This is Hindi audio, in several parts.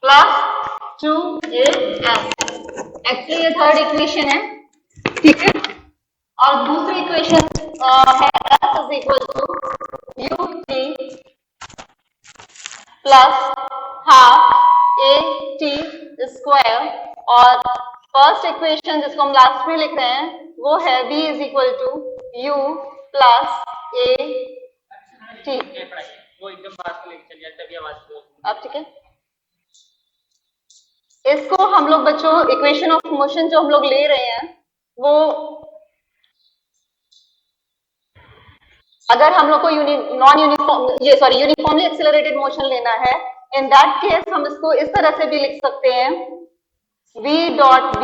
Plus 2as। एक्चुअली ये थर्ड इक्वेशन है, ठीक है। और दूसरी इक्वेशन है s is equal to ut plus half a t square. और फर्स्ट इक्वेशन जिसको हम लास्ट में लिख रहे हैं वो है b is equal to u plus a t. वो एकदम बात को लेकर चलिए तभी आवाज अब ठीक है। इसको हम लोग बच्चों इक्वेशन ऑफ मोशन जो हम लोग ले रहे हैं वो अगर हम लोग को यूनिफॉर्मली एक्सेलरेटेड मोशन लेना है, इन दैट केस हम इसको इस तरह से भी लिख सकते हैं v डॉट b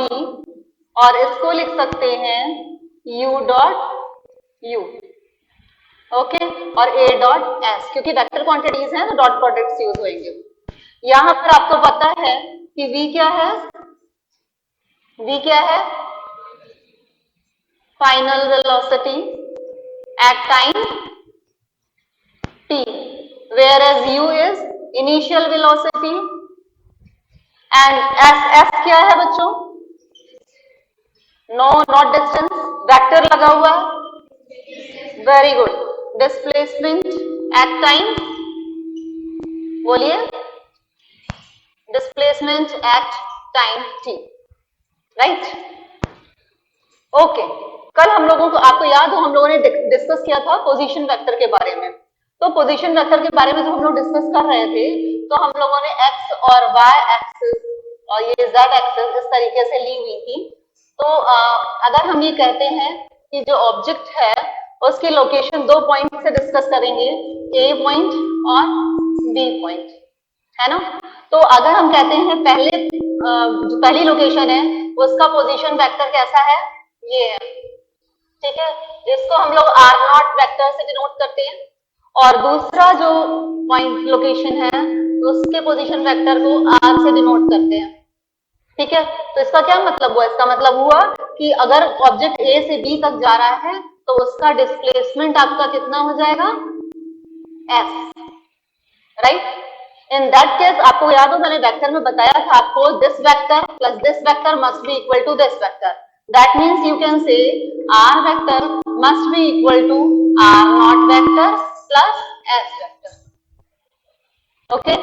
और इसको लिख सकते हैं u डॉट u, ओके, और a डॉट s, क्योंकि वेक्टर क्वांटिटीज हैं तो डॉट प्रोडक्ट्स यूज होंगे। यहां पर आपको पता है कि v क्या है, v क्या है, final velocity at time t, whereas u is initial velocity and s क्या है बच्चों, नो नॉट डिस्टेंस, वेक्टर लगा हुआ है, very good, displacement at time, बोलिए displacement at time t, right, okay. कल हम लोगों को, आपको याद हो, हम लोगों ने डिस्कस किया था पोजीशन वेक्टर के बारे में। तो पोजीशन वेक्टर के बारे में जब हम लोग डिस्कस कर रहे थे तो हम लोगों ने एक्स और वाई एक्सिस और ये जेड एक्सिस इस तरीके से ली हुई थी। तो अगर हम ये कहते हैं कि जो ऑब्जेक्ट है उसकी लोकेशन 2 पॉइंट से डिस्कस करेंगे, ए पॉइंट और बी पॉइंट, है ना। तो अगर हम कहते हैं पहले जो पहली लोकेशन है उसका पोजीशन वेक्टर कैसा है, ये है, ठीक है, इसको हम लोग आर नॉट वेक्टर से डिनोट करते हैं। और दूसरा जो पॉइंट लोकेशन है उसके पोजीशन वेक्टर को आर से डिनोट करते हैं, ठीक है। तो इसका क्या मतलब हुआ, इसका मतलब हुआ कि अगर ऑब्जेक्ट ए से बी तक जा रहा है तो उसका डिस्प्लेसमेंट आपका कितना हो जाएगा, s, right. In that case आपको याद हो मैंने वेक्टर में बताया था आपको, this vector plus this vector must be equal to this vector. That means you can say r vector must be equal to r naught vector plus s vector, okay?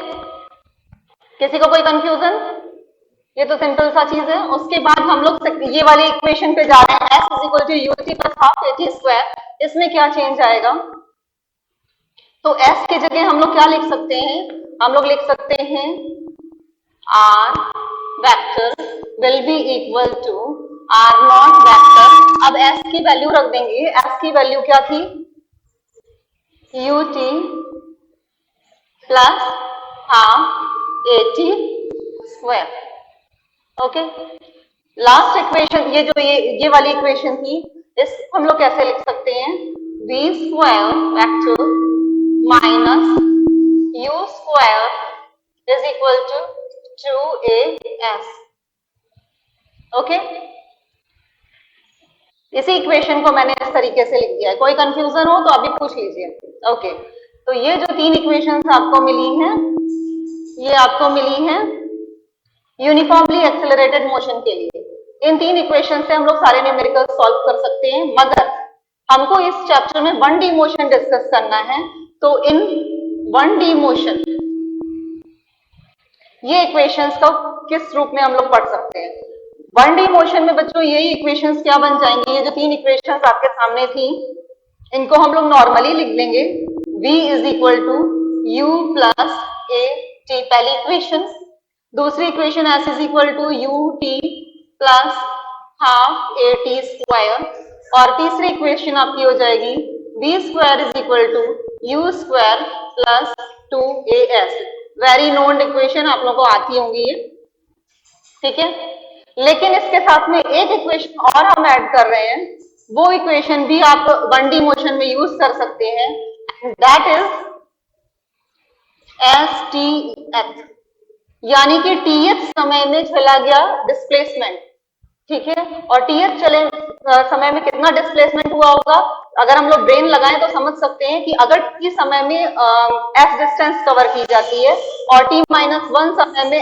किसी को कोई कंफ्यूजन? ये तो सिंपल सा चीज है। उसके बाद हम लोग ये वाली इक्वेशन पे जा रहे हैं, s is equal to ut plus half at square। इसमें क्या चेंज आएगा, तो s की जगह हम लोग क्या लिख सकते हैं, हम लोग लिख सकते हैं r vector will be equal to r not vector. अब s की वैल्यू रख देंगे, s की वैल्यू क्या थी, ut plus half at square, okay. Last equation ये वाली इक्वेशन थी, इस हम लोग कैसे लिख सकते हैं, v square vector minus u square is equal to 2as, okay. इसी इक्वेशन को मैंने इस तरीके से लिख दिया है। कोई कंफ्यूजन हो तो अभी पूछ लीजिए, ओके। तो ये जो 3 इक्वेशंस आपको मिली हैं, ये आपको मिली हैं यूनिफॉर्मली एक्सेलरेटेड मोशन के लिए। इन 3 इक्वेशन से हम लोग सारे न्यूमेरिकल सॉल्व कर सकते हैं, मगर हमको इस चैप्टर में 1D मोशन डिस्कस करना है। तो इन 1D मोशन ये इक्वेशंस को किस रूप में हम लोग पढ़ सकते हैं। 1D मोशन में बच्चों यही इक्वेशंस क्या बन जाएंगी, ये जो 3 इक्वेशंस आपके सामने थी इनको हम लोग नॉर्मली लिख लेंगे, v is equal to u plus a t, पहली इक्वेशन। दूसरी equation s is equal to u t plus half a t square. और तीसरी इक्वेशन आपकी हो जाएगी v square is equal to u square plus 2as। Very known equation, आप लोगों को आती होंगी ये, ठीक है। लेकिन इसके साथ में एक इक्वेशन और हम ऐड कर रहे हैं, वो इक्वेशन भी आप 1D मोशन में यूज कर सकते हैं, दैट इज STF, यानी कि TH समय में चला गया डिस्प्लेसमेंट, ठीक है। और TH समय में कितना डिस्प्लेसमेंट हुआ होगा, अगर हम लोग ब्रेन लगाएं तो समझ सकते हैं कि अगर t समय में s डिस्टेंस कवर की जाती है और t-1 समय में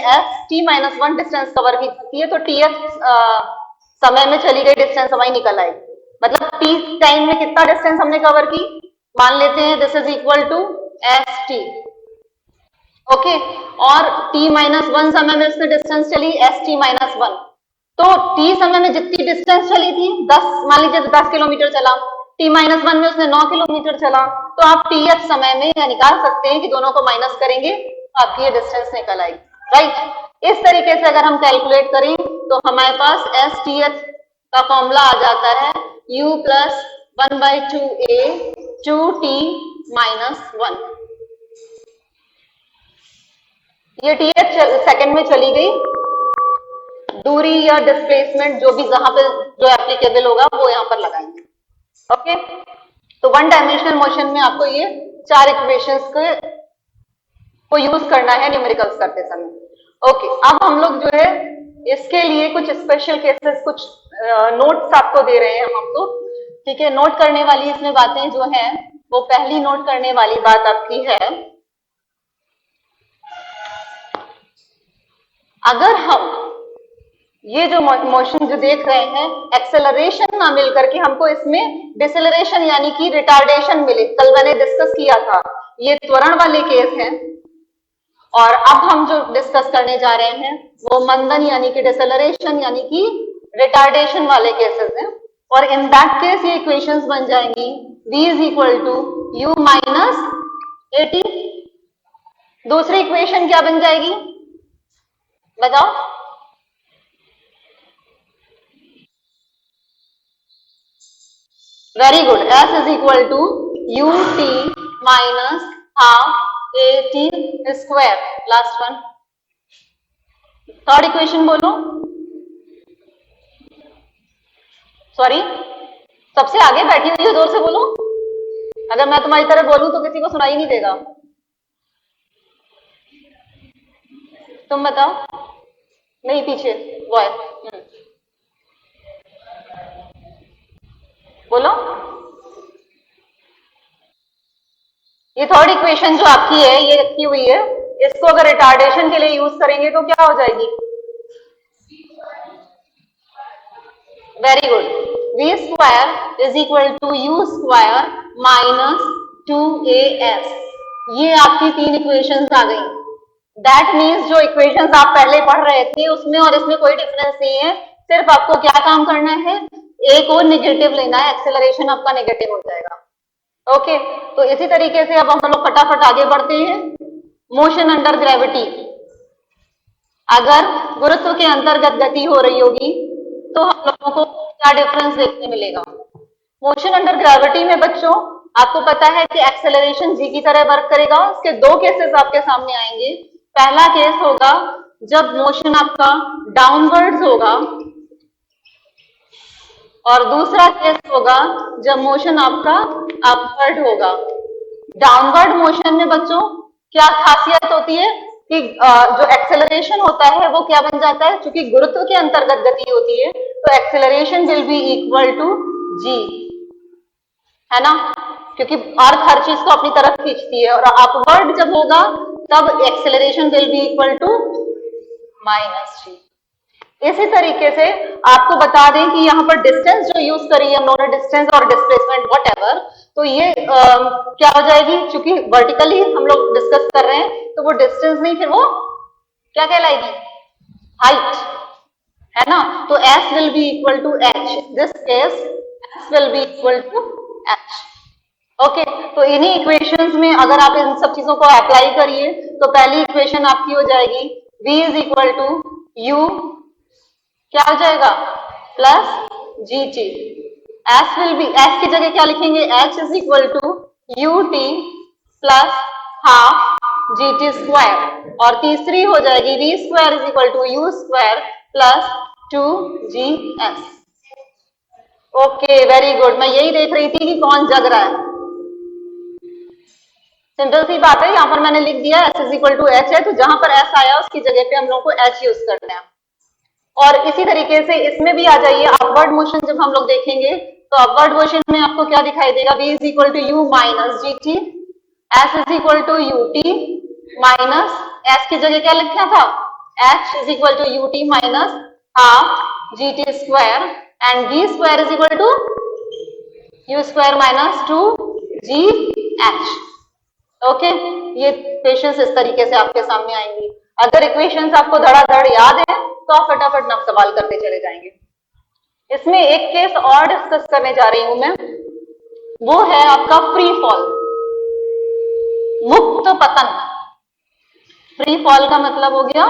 t-1 डिस्टेंस कवर की जाती है तो tf समय में चली गई डिस्टेंस हमारी निकल आएगी। मतलब t टाइम में कितना डिस्टेंस हमने कवर की, मान लेते हैं this is equal to st। Okay, और t-1 समय में उसने डिस्टेंस चली st-1, तो t समय में जितनी डिस्टेंस चली थी 10, मान लीजिए 10 किलोमीटर चला, t-1 में उसने 9 किलोमीटर चला, तो आप tf समय में यह निकाल सकते हैं कि दोनों को माइनस करेंगे तो आपकी ये डिस्टेंस निकल आएगी, राइट। इस तरीके से अगर हम कैलकुलेट करें तो हमारे पास STF का फॉर्मूला आ जाता है u प्लस 1/2a 2t-1। ये TF सेकंड में चली गई, दूरी या डिस्प्लेसमेंट जो भी जहां पे जो एप्लीकेबल होगा वो यहाँ पर लगाएंगे। ओके, तो वन डायमेंशनल मोशन में आपको ये 4 इक्वेशंस को यूज करना है न्यूमेरिकल्स करते समय। ओके, अब हम लोग जो है इसके लिए कुछ स्पेशल केसेस, कुछ नोट्स आपको दे रहे हैं हम आपको, ठीक है। नोट करने वाली इसमें बातें जो हैं वो पहली नोट करने वाली बात आपकी है, अगर हम ये जो मोशन जो देख रहे हैं एक्सेलरेशन ना मिल करके हमको इसमें डिसेलरेशन यानी कि रिटार्डेशन मिले, कल मैंने डिस्कस किया था, ये त्वरण वाले केस हैं। और अब हम जो डिस्कस करने जा रहे हैं वो मंदन यानी कि डिसेलरेशन यानी कि रिटार्डेशन वाले केसेस हैं। और इन दैट केस ये इक्वेशंस बन जाएंगी v is equal to u minus at। दूसरी इक्वेशन क्या बन जाएगी बताओ, very good, s is equal to ut minus half at square, last one. Third equation बोलो, सॉरी सबसे आगे बैठी हुई है, जोर से बोलो, अगर मैं तुम्हारी तरह बोलूं तो किसी को सुनाई नहीं देगा। तुम बताओ, नहीं पीछे बॉय, बोलो। ये थर्ड इक्वेशन जो आपकी है ये रखी हुई है, इसको अगर रिटार्डेशन के लिए यूज करेंगे तो क्या हो जाएगी, very good, v square is equal to u square minus 2as। ये आपकी 3 इक्वेशंस आ गई। दैट मीन्स जो इक्वेशंस आप पहले पढ़ रहे थे उसमें और इसमें कोई डिफरेंस नहीं है, सिर्फ आपको क्या काम करना है, एक और नेगेटिव लेना है, एक्सेलरेशन आपका नेगेटिव हो जाएगा। ओके, तो इसी तरीके से अब हम लोग फटाफट आगे बढ़ते हैं। मोशन अंडर ग्रेविटी, अगर गुरुत्व के अंतर्गत गति हो रही होगी तो हम लोगों को क्या डिफरेंस देखने मिलेगा। मोशन अंडर ग्रेविटी में बच्चों आपको पता है कि एक्सेलरेशन जी की तरह वर्क करेगा। उसके 2 केसेस आपके सामने आएंगे। पहला केस होगा जब मोशन आपका डाउनवर्ड्स होगा और दूसरा केस होगा जब मोशन आपका अपवर्ड होगा। डाउनवर्ड मोशन में बच्चों क्या खासियत होती है कि जो एक्सेलरेशन होता है वो क्या बन जाता है, क्योंकि गुरुत्व के अंतर्गत गति होती है तो acceleration will be equal to g, है ना, क्योंकि अर्थ हर चीज को अपनी तरफ खींचती है। और अपवर्ड जब होगा तब acceleration will be equal to minus g. इसी तरीके से आपको बता दें कि यहाँ पर डिस्टेंस जो यूज करी है हम लोगों ने, डिस्टेंस और डिस्प्लेसमेंट व्हाटएवर, तो ये क्या हो जाएगी, क्योंकि वर्टिकली हम लोग डिस्कस कर रहे हैं तो वो डिस्टेंस नहीं, फिर वो क्या कहलाएगी, हाइट, है ना। तो s will be equal to h, this case s will be equal to h। Okay, तो इन्हीं इक्वेशंस में अगर आप इन सब चीजों को अप्लाई करिए तो पहली इक्वेशन आपकी हो जाएगी v is equal to u, क्या हो जाएगा, plus g t. S will be, s की जगह क्या लिखेंगे, h is equal to u t plus half g t square. और तीसरी हो जाएगी v square is equal to u square plus 2gs। Okay, very good, मैं यही देख रही थी कि कौन जग रहा है। सिंपल सी बात है, यहाँ पर मैंने लिख दिया s is equal to h है, तो जहां पर s आया उसकी जगह पे हम लोग को h यूज करना है। और इसी तरीके से इसमें भी आ जाइए, अपवर्ड मोशन जब हम लोग देखेंगे तो अपवर्ड मोशन में आपको क्या दिखाई देगा, v is equal to u minus g t, s is equal to u t minus, s की जगह क्या लिखना था, h is equal to u t minus half g t square, and v square is equal to u square minus two g h. Okay, ये इक्वेशंस इस तरीके से आपके सामने आएंगी। अगर इक्वेशंस आपको धड़ाधड़ याद है तो आप फटाफट ना सवाल करते चले जाएंगे। इसमें एक केस और डिस्कस करने जा रही हूं मैं, वो है आपका फ्री फॉल, मुक्त पतन। फ्री फॉल का मतलब हो गया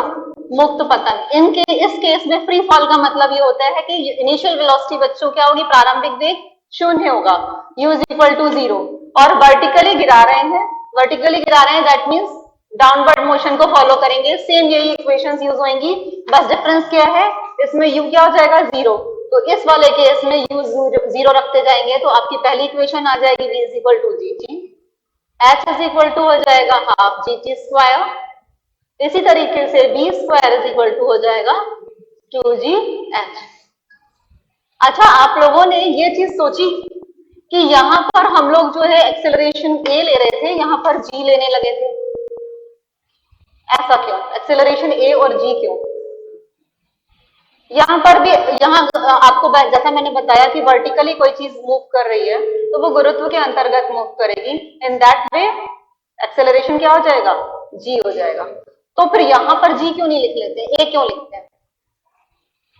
मुक्त पतन। इस केस में फ्री फॉल का मतलब ये होता है कि इनिशियल वेलोसिटी बच्चों क्या होगी, प्रारंभिक वेग शून्य होगा, u इज इक्वल टू 0, और वर्टिकली गिरा रहे हैं, दैट मीन्स डाउनवर्ड मोशन को फॉलो करेंगे। सेम यही इक्वेशंस यूज होंगी, बस डिफरेंस क्या है, इसमें u क्या हो जाएगा 0, तो इस वाले केस में u 0 रखते जाएंगे तो आपकी पहली इक्वेशन आ जाएगी v is equal to g t, h is equal to हो जाएगा हाफ जी टी स्क्वायर, इसी तरीके से v square is equal to हो जाएगा 2gh। अच्छा, आप लोगों ने ये चीज सोची कि यहां पर हम लोग जो है एक्सेलरेशन a ले रहे थे, यहां पर g लेने लगे थे, ऐसा क्यों, एक्सेलरेशन a और g क्यों? यहां पर भी, यहां आपको जैसा मैंने बताया कि वर्टिकली कोई चीज मूव कर रही है तो वो गुरुत्व के अंतर्गत मूव करेगी, इन दैट वे एक्सेलरेशन क्या हो जाएगा, g हो जाएगा। तो फिर यहां पर g क्यों नहीं लिख लेते, a क्यों लिखते हैं?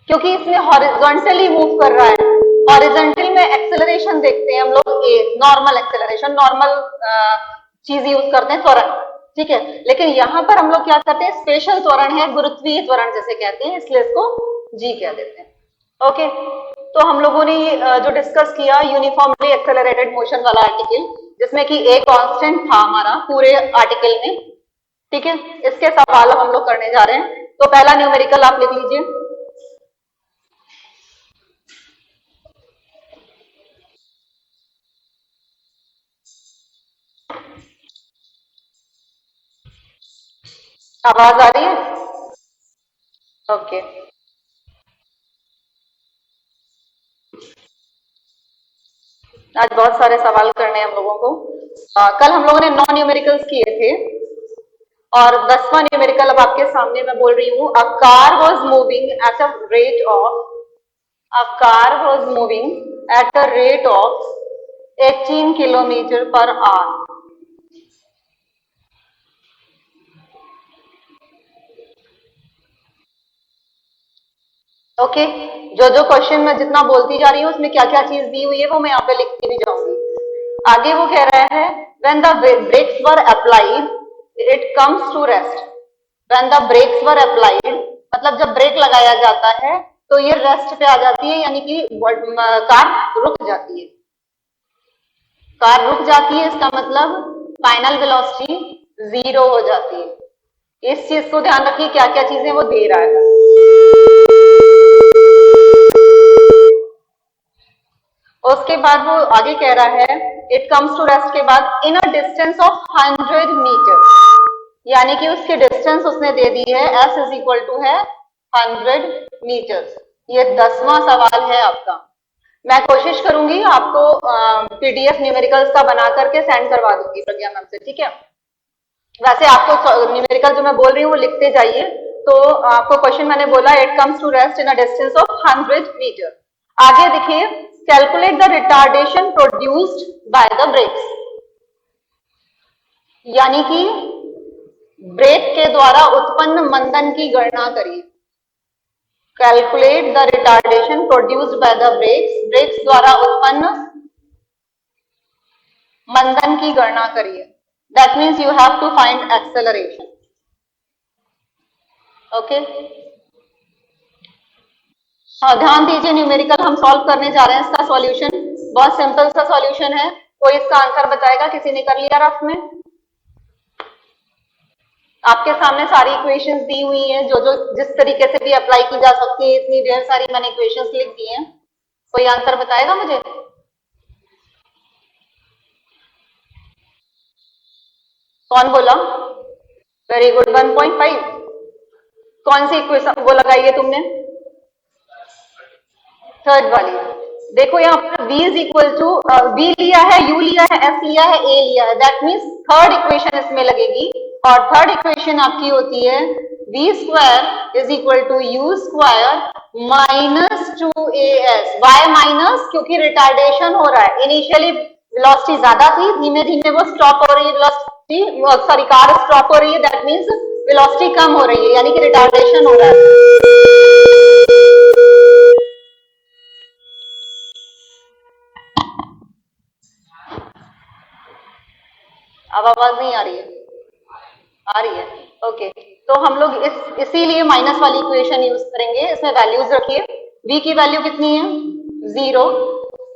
क्योंकि इसमें हॉरिजॉन्टली मूव कर रहा है, हॉरिजॉन्टल में एक्सेलरेशन देखते हैं हम लोग a, नॉर्मल एक्सेलरेशन, नॉर्मल चीज यूज करते हैं, त्वरण, ठीक है। लेकिन यहाँ पर हम लोग क्या करते हैं, स्पेशल त्वरण है, गुरुत्वीय त्वरण जैसे कहते हैं, इसलिए इसको g कह देते हैं। ओके, तो हम लोगों ने जो डिस्कस किया यूनिफॉर्मली एक्सेलरेटेड मोशन वाला आर्टिकल, जिसमें कि a कांस्टेंट था हमारा पूरे आर्टिकल में, ठीक है। इसके सवाल हम लोग करने जा रहे हैं। तो पहला न्यूमेरिकल आप लिख लीजिए, आवाज आ रही है? ओके, आज बहुत सारे सवाल करने हैं हम लोगों को। कल हम लोगों ने 9 न्यूमेरिकल्स किए थे और 10वां न्यूमेरिकल अब आपके सामने मैं बोल रही हूँ। A car was moving at a rate of 18 kilometre पर आवर। ओके, जो क्वेश्चन मैं जितना बोलती जा रही हूँ उसमें क्या क्या चीज दी हुई है वो मैं यहाँ पे लिखती भी जाऊंगी। आगे वो कह रहा है when the brakes were applied it comes to rest। when the brakes were applied मतलब जब ब्रेक लगाया जाता है तो ये रेस्ट पे आ जाती है, यानी कि कार रुक जाती है। कार रुक जाती है इसका मतलब फाइनल वेलोसिटी 0 हो जाती है। इस चीज को ध्यान रखिए, क्या क्या चीजें वो दे रहा है। उसके बाद वो आगे कह रहा है इट कम्स टू रेस्ट के बाद इन अ डिस्टेंस ऑफ 100 मीटर, यानी कि उसकी डिस्टेंस उसने दे दी है s इज इक्वल टू है 100 मीटर। ये 10वां सवाल है आपका। मैं कोशिश करूंगी आपको पीडीएफ न्यूमेरिकल्स का बना करके सेंड करवा दूंगी प्रज्ञा मैम से, ठीक है। वैसे आपको न्यूमेरिकल जो मैं बोल रही हूँ वो लिखते जाइए। तो आपको क्वेश्चन मैंने बोला it comes to rest in a distance of 100 metre. आगे देखिए, calculate the retardation produced by the brakes, यानी कि ब्रेक के द्वारा उत्पन्न मंदन की गणना करिए। Calculate the retardation produced by the brakes द्वारा उत्पन्न मंदन की गणना करिए। That means you have to find acceleration. Okay, हाँ ध्यान दीजिए, न्यूमेरिकल हम सॉल्व करने जा रहे हैं। इसका सॉल्यूशन बहुत सिंपल सा सॉल्यूशन है। कोई इसका आंसर बताएगा? किसी ने कर लिया रफ में? आपके सामने सारी इक्वेशंस दी हुई हैं, जो जो जिस तरीके से भी अप्लाई की जा सकती है, इतनी ढेर सारी मैंने इक्वेशंस लिख दी हैं। कोई आंसर बताएगा मुझे? कौन बोला? Very good, 1.5। कौन सी इक्वेशन वो लगाई है तुमने? थर्ड वाली देखो, यहाँ पर v is equal to v लिया है, u लिया है, s लिया है, a लिया है, दैट मीन्स थर्ड इक्वेशन इसमें लगेगी और थर्ड इक्वेशन आपकी होती है v square is equal to u square minus 2as। Why minus? क्योंकि रिटार्डेशन हो रहा है, इनिशियली वेलोसिटी ज्यादा थी, धीमे धीमे वो स्टॉप हो रही है, वेलोसिटी सॉरी कार स्टॉप हो रही है, दैट मीन्स वेलोसिटी कम हो रही है, यानी कि रिटार्डेशन हो रहा है। अब आवाज नहीं आ रही है? आ रही है, ओके। तो हम लोग इसीलिए माइनस वाली इक्वेशन यूज करेंगे। इसमें वैल्यूज रखिए, v की वैल्यू कितनी है 0,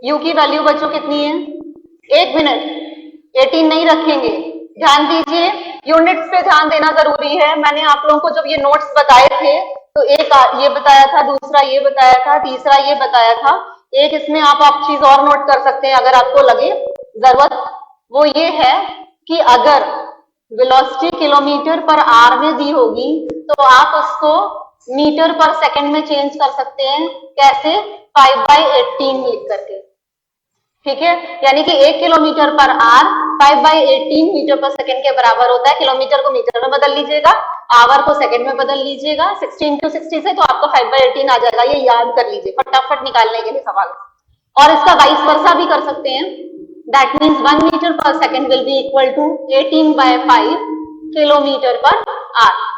u की वैल्यू बच्चों कितनी है, 1 मिनट 18 नहीं रखेंगे, ध्यान दीजिए, यूनिट्स पे ध्यान देना जरूरी है। मैंने आप लोगों को जब ये नोट्स बताए थे तो एक ये बताया था, दूसरा ये बताया था, तीसरा ये बताया था, एक इसमें आप चीज और नोट कर सकते हैं अगर आपको लगे जरूरत, वो ये है कि अगर वेलोसिटी किलोमीटर पर आवर में दी होगी तो आप उसको मीटर पर सेकंड में चेंज कर सकते हैं। कैसे? 5/18 लिख करके, ठीक है। यानी कि 1 किलोमीटर पर आवर 5/18 मीटर पर सेकंड के बराबर होता है। किलोमीटर को मीटर में बदल लीजिएगा, आवर को सेकंड में बदल लीजिएगा, 60 into 60 से तो आपका 5/18 आ जाएगा। ये याद कर लीजिए फटाफट निकालने के लिए सवाल। और इसका वाइस वर्सा भी कर सकते हैं, दैट मीन्स 1 मीटर पर second will be equal to 18/5 kilometre पर आवर।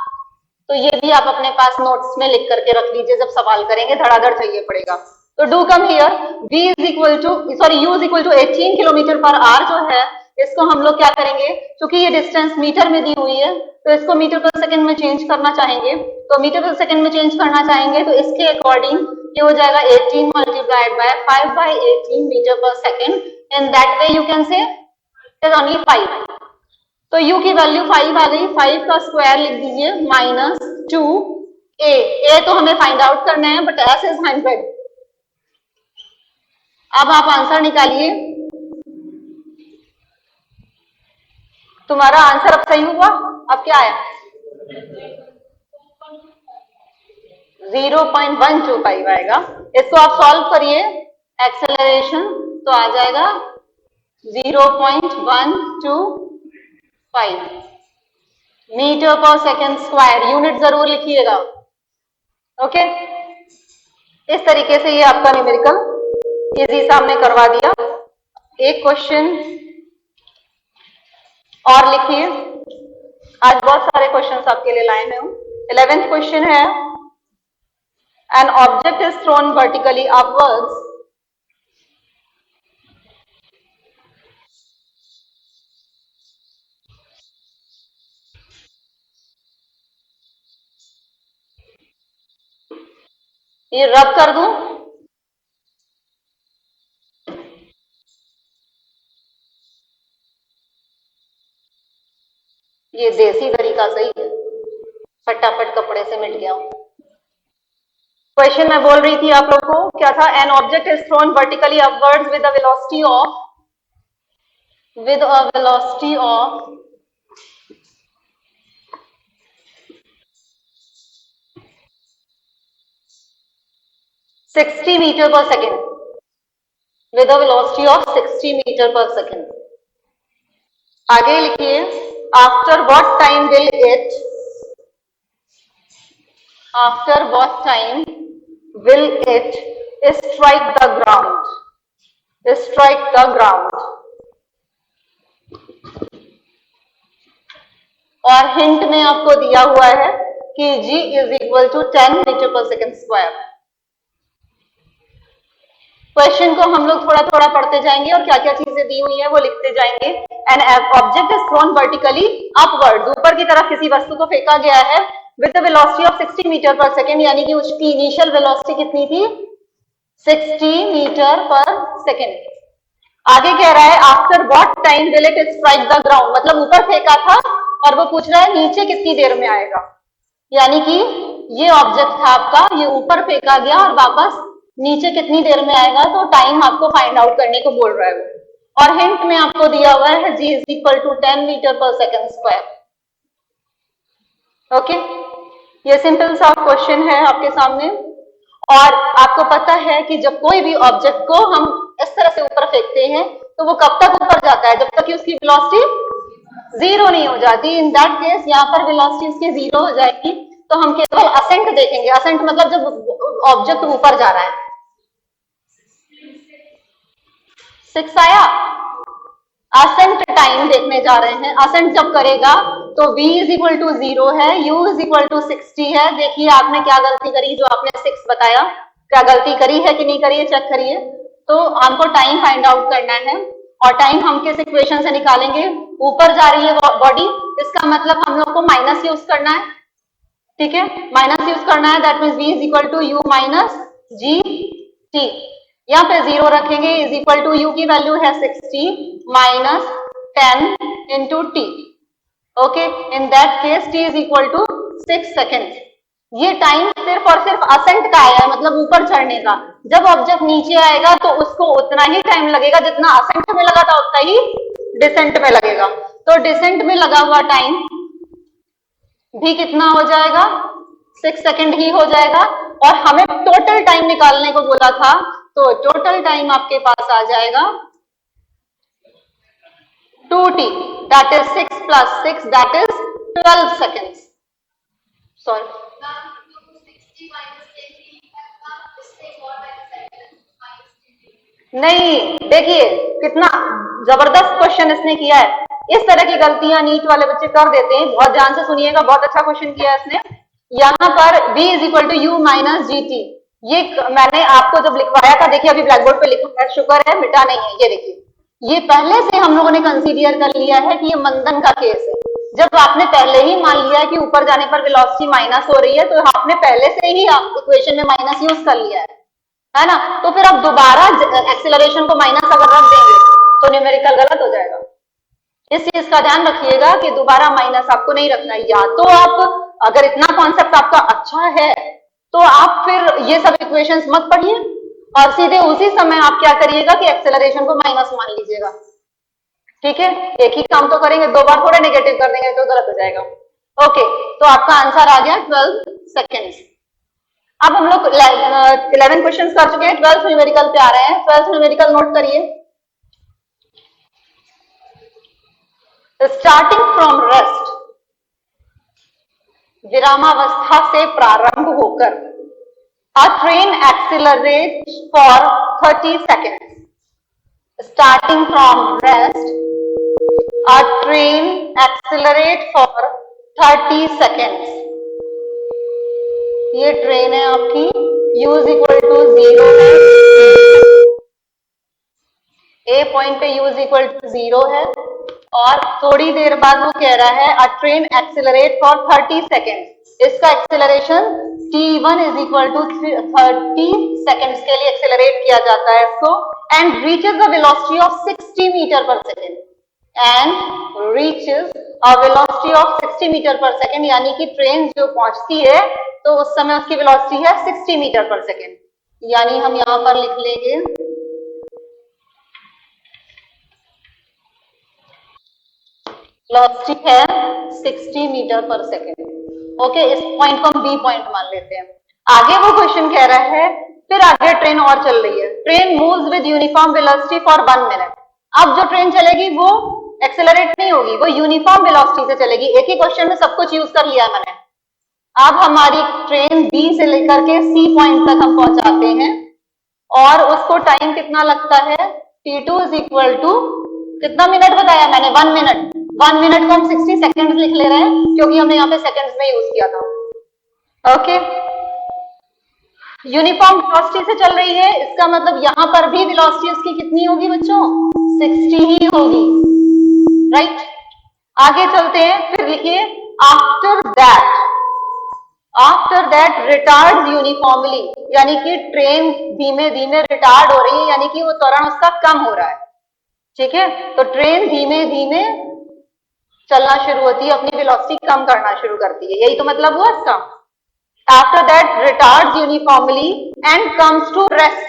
तो ये भी आप अपने पास नोट्स में लिख करके रख लीजिए, जब सवाल करेंगे धड़ाधड़ चाहिए पड़ेगा। तो do come here, v is equal to u is equal to 18 kilometre पर आवर जो है, इसको हम लोग क्या करेंगे, क्योंकि ये डिस्टेंस मीटर में दी हुई है तो इसको मीटर पर सेकंड में चेंज करना चाहेंगे। तो मीटर पर सेकंड में चेंज करना चाहेंगे तो इसके अकॉर्डिंग ये हो जाएगा 18 मल्टीप्लाइड बाय 5/18 मीटर पर second. In that way you can say it is only 5। तो u की वैल्यू 5 आ गई, 5 का स्क्वायर लिख दीजिए माइनस 2a तो हमें फाइंड आउट करना है, बट s इज 100। अब आप आंसर निकालिए, तुम्हारा आंसर अब सही हुआ। अब क्या आया 0.125 आएगा। इसको आप सॉल्व करिए, एक्सेलरेशन तो आ जाएगा 0.125 मीटर पर सेकेंड स्क्वायर। यूनिट जरूर लिखिएगा, ओके। इस तरीके से ये आपका न्यूमेरिकल इजी सा हमने करवा दिया। एक क्वेश्चन और लिखिए, आज बहुत सारे क्वेश्चंस आपके लिए लाए हैं। 11th क्वेश्चन है, N object is thrown vertically upwards ये रब कर दूं, ये देसी तरीका सही है, फटाफट कपड़े से मिट गया। क्वेश्चन मैं बोल रही थी आप लोग को, क्या था, an object is thrown vertically upwards with a velocity of 60 metre पर second, with a velocity of 60 metre पर सेकेंड। आगे लिखिए, after what time will it strike the ground. और हिंट में आपको दिया हुआ है कि g is equal to 10 metre पर सेकेंड स्क्वायर। क्वेश्चन को हम लोग थोड़ा थोड़ा पढ़ते जाएंगे और क्या क्या चीजें दी हुई है वो लिखते जाएंगे। N object is thrown vertically upward, ऊपर की तरफ किसी वस्तु को फेंका गया है विद वेलोसिटी ऑफ 60 मीटर पर सेकेंड, यानी कि उसकी इनिशियल वेलोसिटी कितनी थी 60 मीटर पर सेकेंड। आगे कह रहा है after what time will it strike the ground, मतलब ऊपर फेंका था और वो पूछ रहा है नीचे कितनी देर में आएगा, यानी कि ये ऑब्जेक्ट था आपका, ये ऊपर फेंका गया और वापस नीचे कितनी देर में आएगा, तो टाइम आपको फाइंड आउट करने को बोल रहा है वो। और हिंट में आपको दिया हुआ है g is equal to 10 metre पर सेकेंड स्क्वायर। ओके, ये सिंपल सा क्वेश्चन है आपके सामने। और आपको पता है कि जब कोई भी ऑब्जेक्ट को हम इस तरह से ऊपर फेंकते हैं तो वो कब तक ऊपर जाता है, जब तक कि उसकी वेलोसिटी जीरो नहीं हो जाती। इन दैट केस यहाँ पर वेलोसिटी उसकी जीरो हो जाएगी, तो हम केवल असेंट देखेंगे। असेंट मतलब जब ऑब्जेक्ट ऊपर जा रहा है। 6 आया। असेंट टाइम देखने जा रहे हैं। असेंट जब करेगा तो v इज इक्वल टू 0 है, u इज इक्वल टू 60 है। देखिए आपने क्या गलती करी, जो आपने 6 बताया, क्या गलती करी है कि नहीं करी है, चेक करिए। तो हमको टाइम फाइंड आउट करना है, और टाइम हम किस इक्वेशन से निकालेंगे? ऊपर जा रही है बॉडी, इसका मतलब हम लोग को माइनस यूज करना है। ठीक है, माइनस यूज करना है, that means v is equal to u minus g t. यहाँ पे 0 रखेंगे, इज इक्वल टू u की वैल्यू है 60 minus 10 into t. Okay, in that case t is equal to 6 second. ये टाइम सिर्फ और सिर्फ असेंट का आया है, मतलब ऊपर चढ़ने का। जब ऑब्जेक्ट नीचे आएगा तो उसको उतना ही टाइम लगेगा जितना असेंट में लगा था, उतना ही डिसेंट में लगेगा। तो डिसेंट में लगा हुआ टाइम भी कितना हो जाएगा? 6 सेकेंड ही हो जाएगा। और हमें टोटल टाइम निकालने को बोला था, तो टोटल टाइम आपके पास आ जाएगा 2t, that is 6 plus 6, that is 12 seconds. Sorry, नहीं, देखिए कितना जबरदस्त क्वेश्चन इसने किया है। इस तरह की गलतियां नीट वाले बच्चे कर देते हैं। बहुत ध्यान से सुनिएगा, बहुत अच्छा क्वेश्चन किया है इसने। यहाँ पर v is equal to u minus g t, ये मैंने आपको जब लिखवाया था, देखिए अभी ब्लैक बोर्ड पे लिखा है, शुक्र है मिटा नहीं है। ये देखिए, ये पहले से हम लोगों ने कंसीडर कर लिया है कि ये मंदन का केस है। जब आपने पहले ही मान लिया है कि ऊपर जाने पर वेलोसिटी माइनस हो रही है, तो आपने पहले से ही इक्वेशन में माइनस यूज कर लिया है ना। तो फिर अब दोबारा एक्सेलरेशन को माइनस अगर रख देंगे तो न्यूमेरिकल गलत हो जाएगा। इस चीज का ध्यान रखिएगा कि दोबारा माइनस आपको नहीं रखना है। या तो आप, अगर इतना कॉन्सेप्ट आपका अच्छा है, तो आप फिर ये सब इक्वेशंस मत पढ़िए और सीधे उसी समय आप क्या करिएगा कि एक्सेलरेशन को माइनस मान लीजिएगा। ठीक है, एक ही काम तो करेंगे, दो बार थोड़े नेगेटिव कर देंगे तो गलत हो जाएगा। ओके, तो आपका आंसर आ गया 12 सेकेंड्स। अब हम लोग 11 क्वेश्चंस कर चुके हैं, 12th न्यूमेरिकल पे आ रहे हैं। 12th न्यूमेरिकल नोट करिए। स्टार्टिंग फ्रॉम रेस्ट, विरामावस्था से प्रारंभ होकर अ train accelerate for 30 seconds. Starting from rest, a train accelerate for 30 seconds. ये ट्रेन है आपकी, u इज इक्वल टू 0 है, ए पॉइंट पे u इज इक्वल टू 0 है, और थोड़ी देर बाद वो कह रहा है a train accelerate for 30 second. इसका acceleration t1 is equal to 30 seconds के लिए एक्सिलरेट किया जाता है इसको, and reaches the velocity of 60 metre पर second, and reaches a velocity of 60 metre पर सेकेंड। यानी कि ट्रेन जो पहुंचती है तो उस समय उसकी वेलोसिटी है 60 मीटर पर सेकेंड। यानी हम यहां पर लिख लेंगे वेलोसिटी है 60 मीटर पर सेकेंड। ओके, इस पॉइंट को हम बी पॉइंट मान लेते हैं। आगे वो क्वेश्चन कह रहा है, फिर आगे ट्रेन और चल रही है। Train moves with uniform velocity for 1 minute. अब जो ट्रेन चलेगी वो एक्सेलरेट नहीं होगी, वो यूनिफॉर्म वेलोसिटी से चलेगी। एक ही क्वेश्चन में सब कुछ यूज कर लिया मैंने। अब हमारी ट्रेन बी से लेकर के सी पॉइंट तक हम पहुंचाते हैं, और उसको टाइम कितना लगता है? t2 इज इक्वल टू, कितना मिनट बताया मैंने? 1 मिनट। 1 मिनट को हम 60 सेकेंड्स लिख ले रहे हैं क्योंकि हमने यहाँ पे सेकेंड्स में यूज किया था। ओके, यूनिफॉर्म वेलोसिटी से चल रही है, इसका मतलब यहां पर भी वेलोसिटी इसकी कितनी होगी बच्चों? 60 ही होगी, राइट। आगे चलते हैं, फिर लिखिए आफ्टर दैट रिटार्ड्स यूनिफॉर्मली, यानी कि ट्रेन धीमे धीमे रिटार्ड हो रही है, यानी कि वो त्वरण उसका कम हो रहा है। ठीक है, तो ट्रेन धीमे धीमे चलना शुरू होती है, अपनी वेलोसिटी कम करना शुरू करती है, यही तो मतलब हुआ इसका। After that retards uniformly and comes to rest.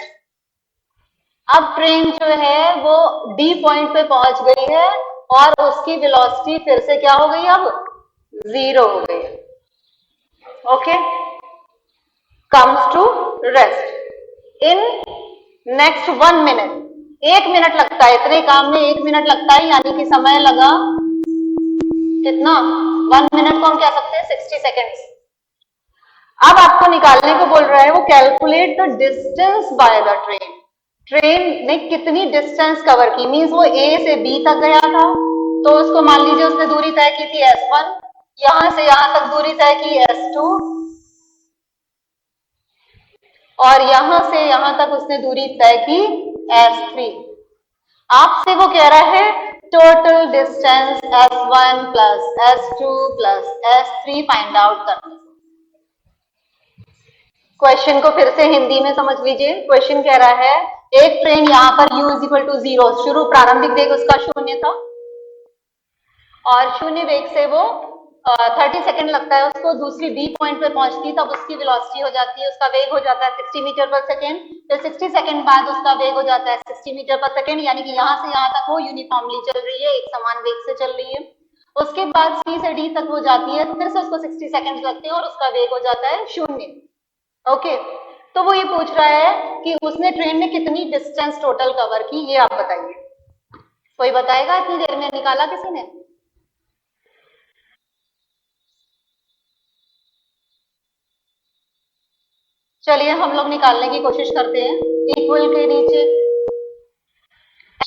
अब ट्रेन जो है वो डी पॉइंट पे पहुंच गई है और उसकी वेलोसिटी फिर से क्या हो गई? अब 0 हो गई है। Okay, comes to rest in next 1 minute. 1 minute लगता है, इतने काम में 1 मिनट लगता है, यानी कि समय लगा कितना, 1 मिनट को हम कह सकते हैं 60 सेकेंड्स। अब आपको निकालने को बोल रहा है वो, calculate the distance by the train. Train ने कितनी डिस्टेंस कवर की, मींस वो ए से बी तक गया था, तो उसको मान लीजिए उसने दूरी तय की थी S1, यहां से यहां तक दूरी तय की S2, और यहां से यहां तक उसने दूरी तय की S3। आपसे वो कह रहा है total distance S1 plus S2 plus S3 find out करना। क्वेश्चन को फिर से हिंदी में समझ लीजिए। क्वेश्चन कह रहा है एक ट्रेन यहां पर u इज इक्वल टू 0, शुरू प्रारंभिक वेग उसका 0 था, और 0 वेग से वो 30 सेकंड लगता है उसको दूसरी बी पॉइंट पे पहुंचती, तब उसकी वेलोसिटी हो जाती है, उसका वेग हो जाता है 60 मीटर पर सेकेंड। फिर 60 सेकंड बाद उसका वेग हो जाता है 60 मीटर पर सेकेंड, यानी कि यहां से यहां तक वो यूनिफॉर्मली चल रही है, एक समान वेग से चल रही है। उसके बाद सी से डी तक वो जाती है, फिर से उसको 60 सेकंड लगते हैं और उसका वेग हो जाता है 0। ओके, तो वो ये पूछ रहा है कि उसने ट्रेन में कितनी डिस्टेंस टोटल कवर की, ये आप बताइए। कोई बताएगा इतनी देर में, निकाला किसी ने? चलिए हम लोग निकालने की कोशिश करते हैं। इक्वल के नीचे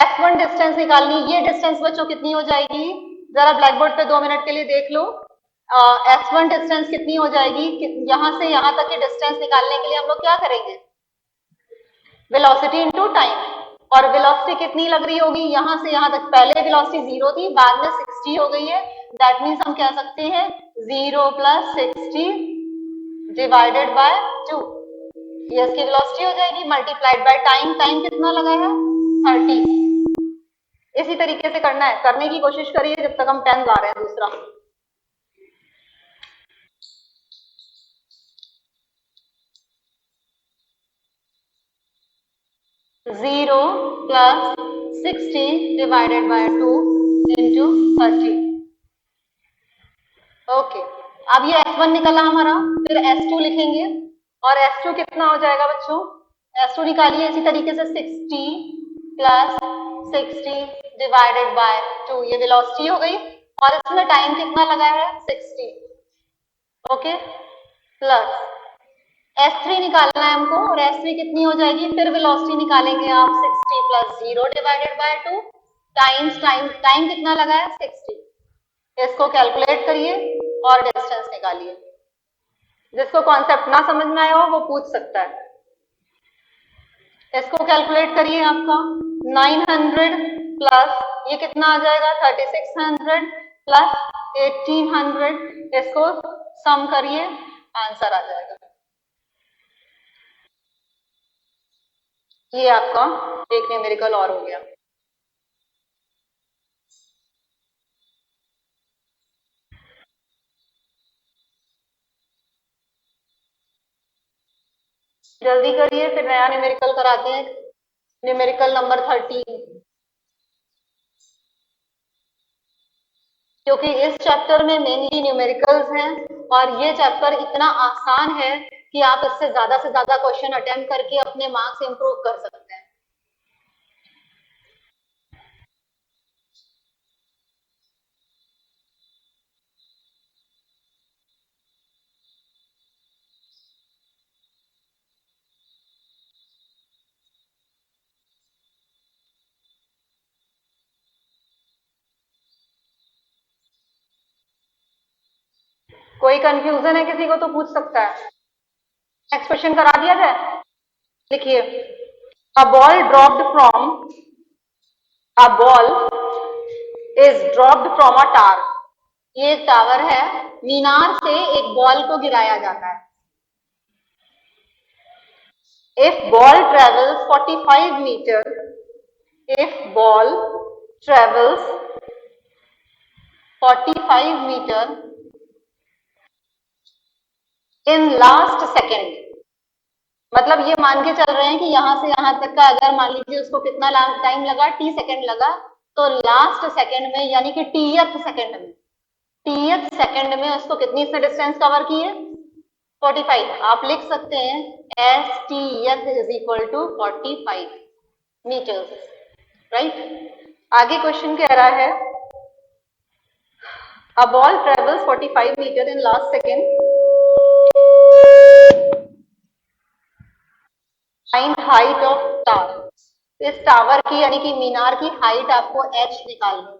S1 डिस्टेंस निकालनी, ये डिस्टेंस बच्चों कितनी हो जाएगी, जरा ब्लैक बोर्ड पे 2 मिनट के लिए देख लो। S1 डिस्टेंस कितनी हो जाएगी, यहां से यहां तक की डिस्टेंस निकालने के लिए हम लोग क्या करेंगे, वेलोसिटी इनटू टाइम। और वेलोसिटी कितनी लग रही होगी, यहां से यहां तक पहले वेलोसिटी 0 थी, बाद में 60 हो गई है, दैट मीन्स हम कह सकते हैं 0 प्लस 60 डिवाइडेड बाय 2, ये इसकी वेलोसिटी हो जाएगी, मल्टीप्लाइड बाय टाइम। टाइम कितना लगा है, 30। इसी तरीके से करना है, करने की कोशिश करिए जब तक हम 10 ला रहे हैं दूसरा। Zero plus 60 divided by 2 into 30। Okay, अब ये S1 निकला हमारा, फिर S2 लिखेंगे, और S2 कितना हो जाएगा बच्चों, S2 निकालिए इसी तरीके से 60 प्लस 60 डिवाइडेड बाय 2, ये वेलोसिटी हो गई, और इसमें टाइम कितना लगा है 60। ओके, प्लस S3 निकालना है हमको, और S3 कितनी हो जाएगी, फिर वेलोसिटी निकालेंगे आप 60 plus 0 divided by 2 times time कितना लगा है 60। इसको कैलकुलेट करिए और डिस्टेंस निकालिए। जिसको कॉन्सेप्ट ना समझ में आया हो वो पूछ सकता है। इसको कैलकुलेट करिए, आपका 900 प्लस ये कितना आ जाएगा 3600 प्लस 1800, इसको सम करिए, आंसर आ जाएगा। ये आपका एक न्यूमेरिकल और हो गया। जल्दी करिए, फिर नया न्यूमेरिकल कराते हैं, न्यूमेरिकल नंबर 13। क्योंकि इस चैप्टर में मेनली न्यूमेरिकल्स हैं, और ये चैप्टर इतना आसान है कि आप इससे ज्यादा से ज्यादा क्वेश्चन अटेम्प्ट करके अपने मार्क्स इंप्रूव कर सकते हैं। कोई कंफ्यूजन है किसी को तो पूछ सकता है। नेक्स्ट क्वेश्चन करा दिया जाए, लिखिए, a ball is dropped from a tower. ये एक टावर है, मीनार से एक बॉल को गिराया जाता है। If ball travels 45 metre, if ball travels 45 meter in last second, मतलब ये मान के चल रहे हैं कि यहां से यहां तक का अगर मान लीजिए उसको कितना टाइम लगा, t सेकंड लगा, तो लास्ट सेकंड में यानी कि टीएथ सेकंड में उसको कितनी इसने डिस्टेंस कवर की है 45 आप लिख सकते हैं STS is equal to 45 metres, right. आगे क्वेश्चन कह रहा है a ball travels 45 metre in last second, find height of tower. इस टावर की यानी कि मीनार की हाइट आपको h निकालनी।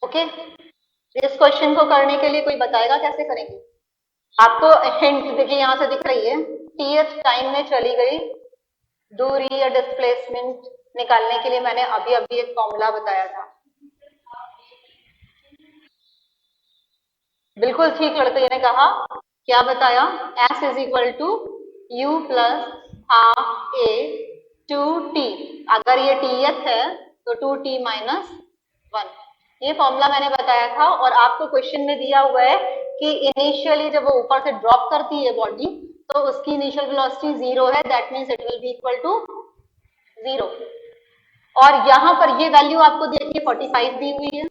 ओके, इस क्वेश्चन को करने के लिए कोई बताएगा कैसे करेंगे? आपको हिंट देखिए यहां से दिख रही है, TH टाइम में चली गई दूरी या डिस्प्लेसमेंट निकालने के लिए मैंने अभी अभी एक फॉर्मूला बताया था। बिल्कुल ठीक लड़के ने कहा, क्या बताया? S is equal to U plus half A 2T, अगर ये TH है तो 2T माइनस 1, ये फॉर्मूला मैंने बताया था। और आपको क्वेश्चन में दिया हुआ है कि इनिशियली जब वो ऊपर से ड्रॉप करती है बॉडी तो उसकी इनिशियल वेलोसिटी 0 है, that means it will be equal to 0। और यहाँ पर ये वैल्यू आपको देखिए 45 दी हुई है,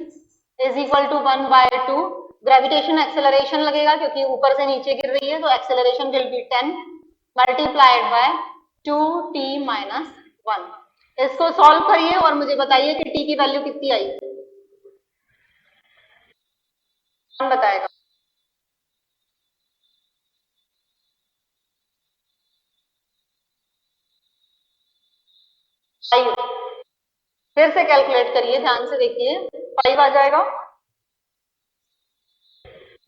is equal to 1/2। Gravitation acceleration लगेगा क्योंकि ऊपर से नीचे गिर रही है, तो acceleration will be 10 multiplied by 2T minus 1। इसको सॉल्व करिए और मुझे बताइए कि T की वैल्यू कितनी आई, कौन बताएगा? फिर से कैलकुलेट करिए, ध्यान से देखिए, 5 आ जाएगा।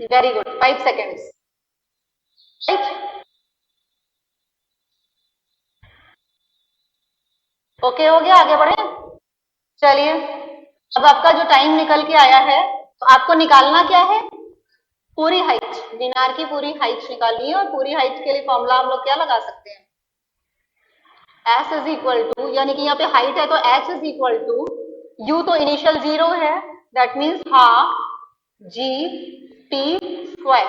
Very good, 5 seconds, right. Okay हो गया, आगे बढ़े। चलिए, अब आपका जो टाइम निकल के आया है, तो आपको निकालना क्या है? पूरी हाइट, मीनार की पूरी हाइट निकालनी है। और पूरी हाइट के लिए फॉर्मूला हम लोग क्या लगा सकते हैं? S इज इक्वल टू, यानी कि यहाँ पे हाइट है तो H is equal to, U तो इनिशियल 0 है, that means half GT square,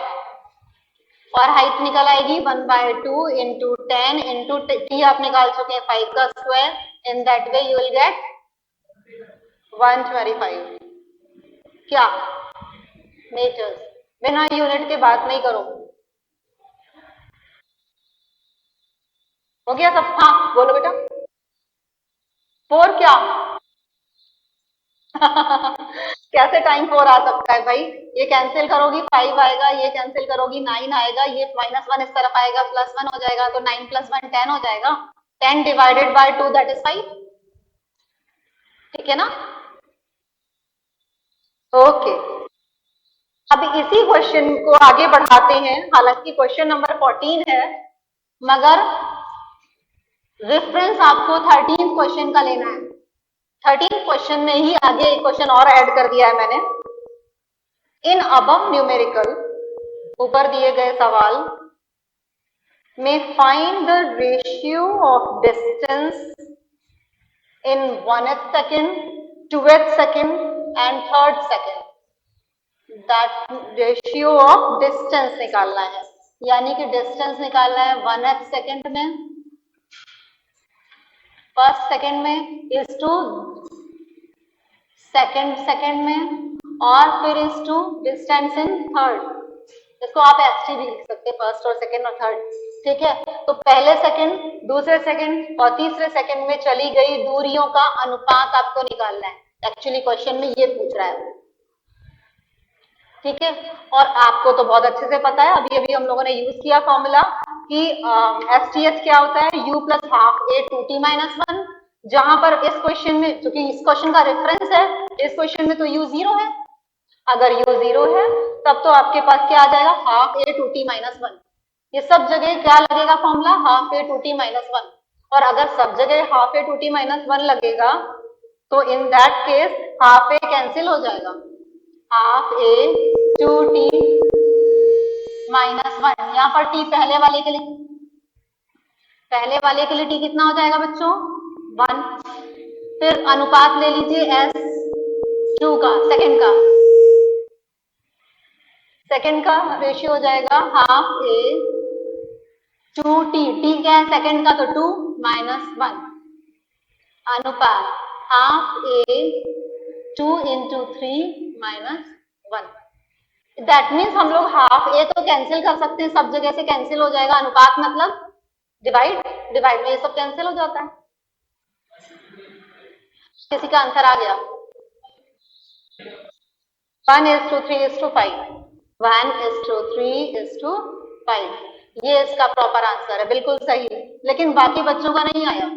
और हाइट निकल आएगी 1/2 इंटू 10 इंटू T आप निकाल चुके हैं 5 का square, in that way you will get 125 क्या मीटर्स। बिना यूनिट के बात नहीं करो। हो गया सब? हाँ बोलो बेटा। 4 क्या? कैसे टाइम 4 आ सकता है भाई? ये कैंसिल करोगी 5 आएगा, ये कैंसिल करोगी 9 आएगा, ये -1 इस तरफ आएगा, +1 हो जाएगा, तो 9 + 1 10 हो जाएगा। 10 डिवाइडेड बाय 2 दैट इज 5, ठीक है ना? ओके, अब इसी क्वेश्चन को आगे बढ़ाते हैं। हालांकि क्वेश्चन नंबर 14 है, मगर रेफरेंस आपको 13 क्वेश्चन का लेना है। 13 क्वेश्चन में ही आगे एक क्वेश्चन और ऐड कर दिया है मैंने। इन अबव न्यूमेरिकल, ऊपर दिए गए सवाल में find the ratio of distance in 1th second, 2th second and 3rd second. That ratio of distance निकालना है, यानी कि डिस्टेंस निकालना है 1th सेकेंड में, 1st सेकेंड में, इज टू 2nd सेकेंड में, और फिर is to distance in 3rd। इसको आप ST भी लिख सकते हैं, 1st और 2nd और 3rd, ठीक है। तो पहले सेकेंड, दूसरे सेकेंड और तीसरे सेकेंड में चली गई दूरियों का अनुपात आपको निकालना है। एक्चुअली क्वेश्चन में ये पूछ रहा है, ठीक है। और आपको तो बहुत अच्छे से पता है, अभी अभी हम लोगों ने यूज किया फॉर्मूला कि STH क्या होता है? U plus half A 2T minus 1। जहां पर इस क्वेश्चन में, क्योंकि इस क्वेश्चन का रेफरेंस है, इस क्वेश्चन में तो U 0 है। अगर U 0 है तब तो आपके पास क्या आ जाएगा? Half A 2T minus 1। ये सब जगह क्या लगेगा formula? Half A 2T minus 1। और अगर सब जगह हाफ A 2T माइनस 1 लगेगा तो इन that case half A cancel हो जाएगा, हाफ A 2T माइनस 1। यहाँ पर T पहले वाले के लिए, T कितना हो जाएगा बच्चों? 1। फिर अनुपात ले लीजिए S2 का, सेकेंड का रेशियो हो जाएगा हाफ A 2T, T क्या है सेकेंड का? तो 2 माइनस 1, अनुपात half A 2 into 3 minus 1। That means हम लोग हाफ ए तो कैंसिल कर सकते हैं, सब जगह से कैंसिल हो जाएगा, अनुपात मतलब डिवाइड, डिवाइड में ये सब कैंसिल हो जाता है। किसी का आंसर आ गया? 1:3:5, 1:3:5, ये इसका प्रॉपर आंसर है, बिल्कुल सही। लेकिन बाकी बच्चों का नहीं आया।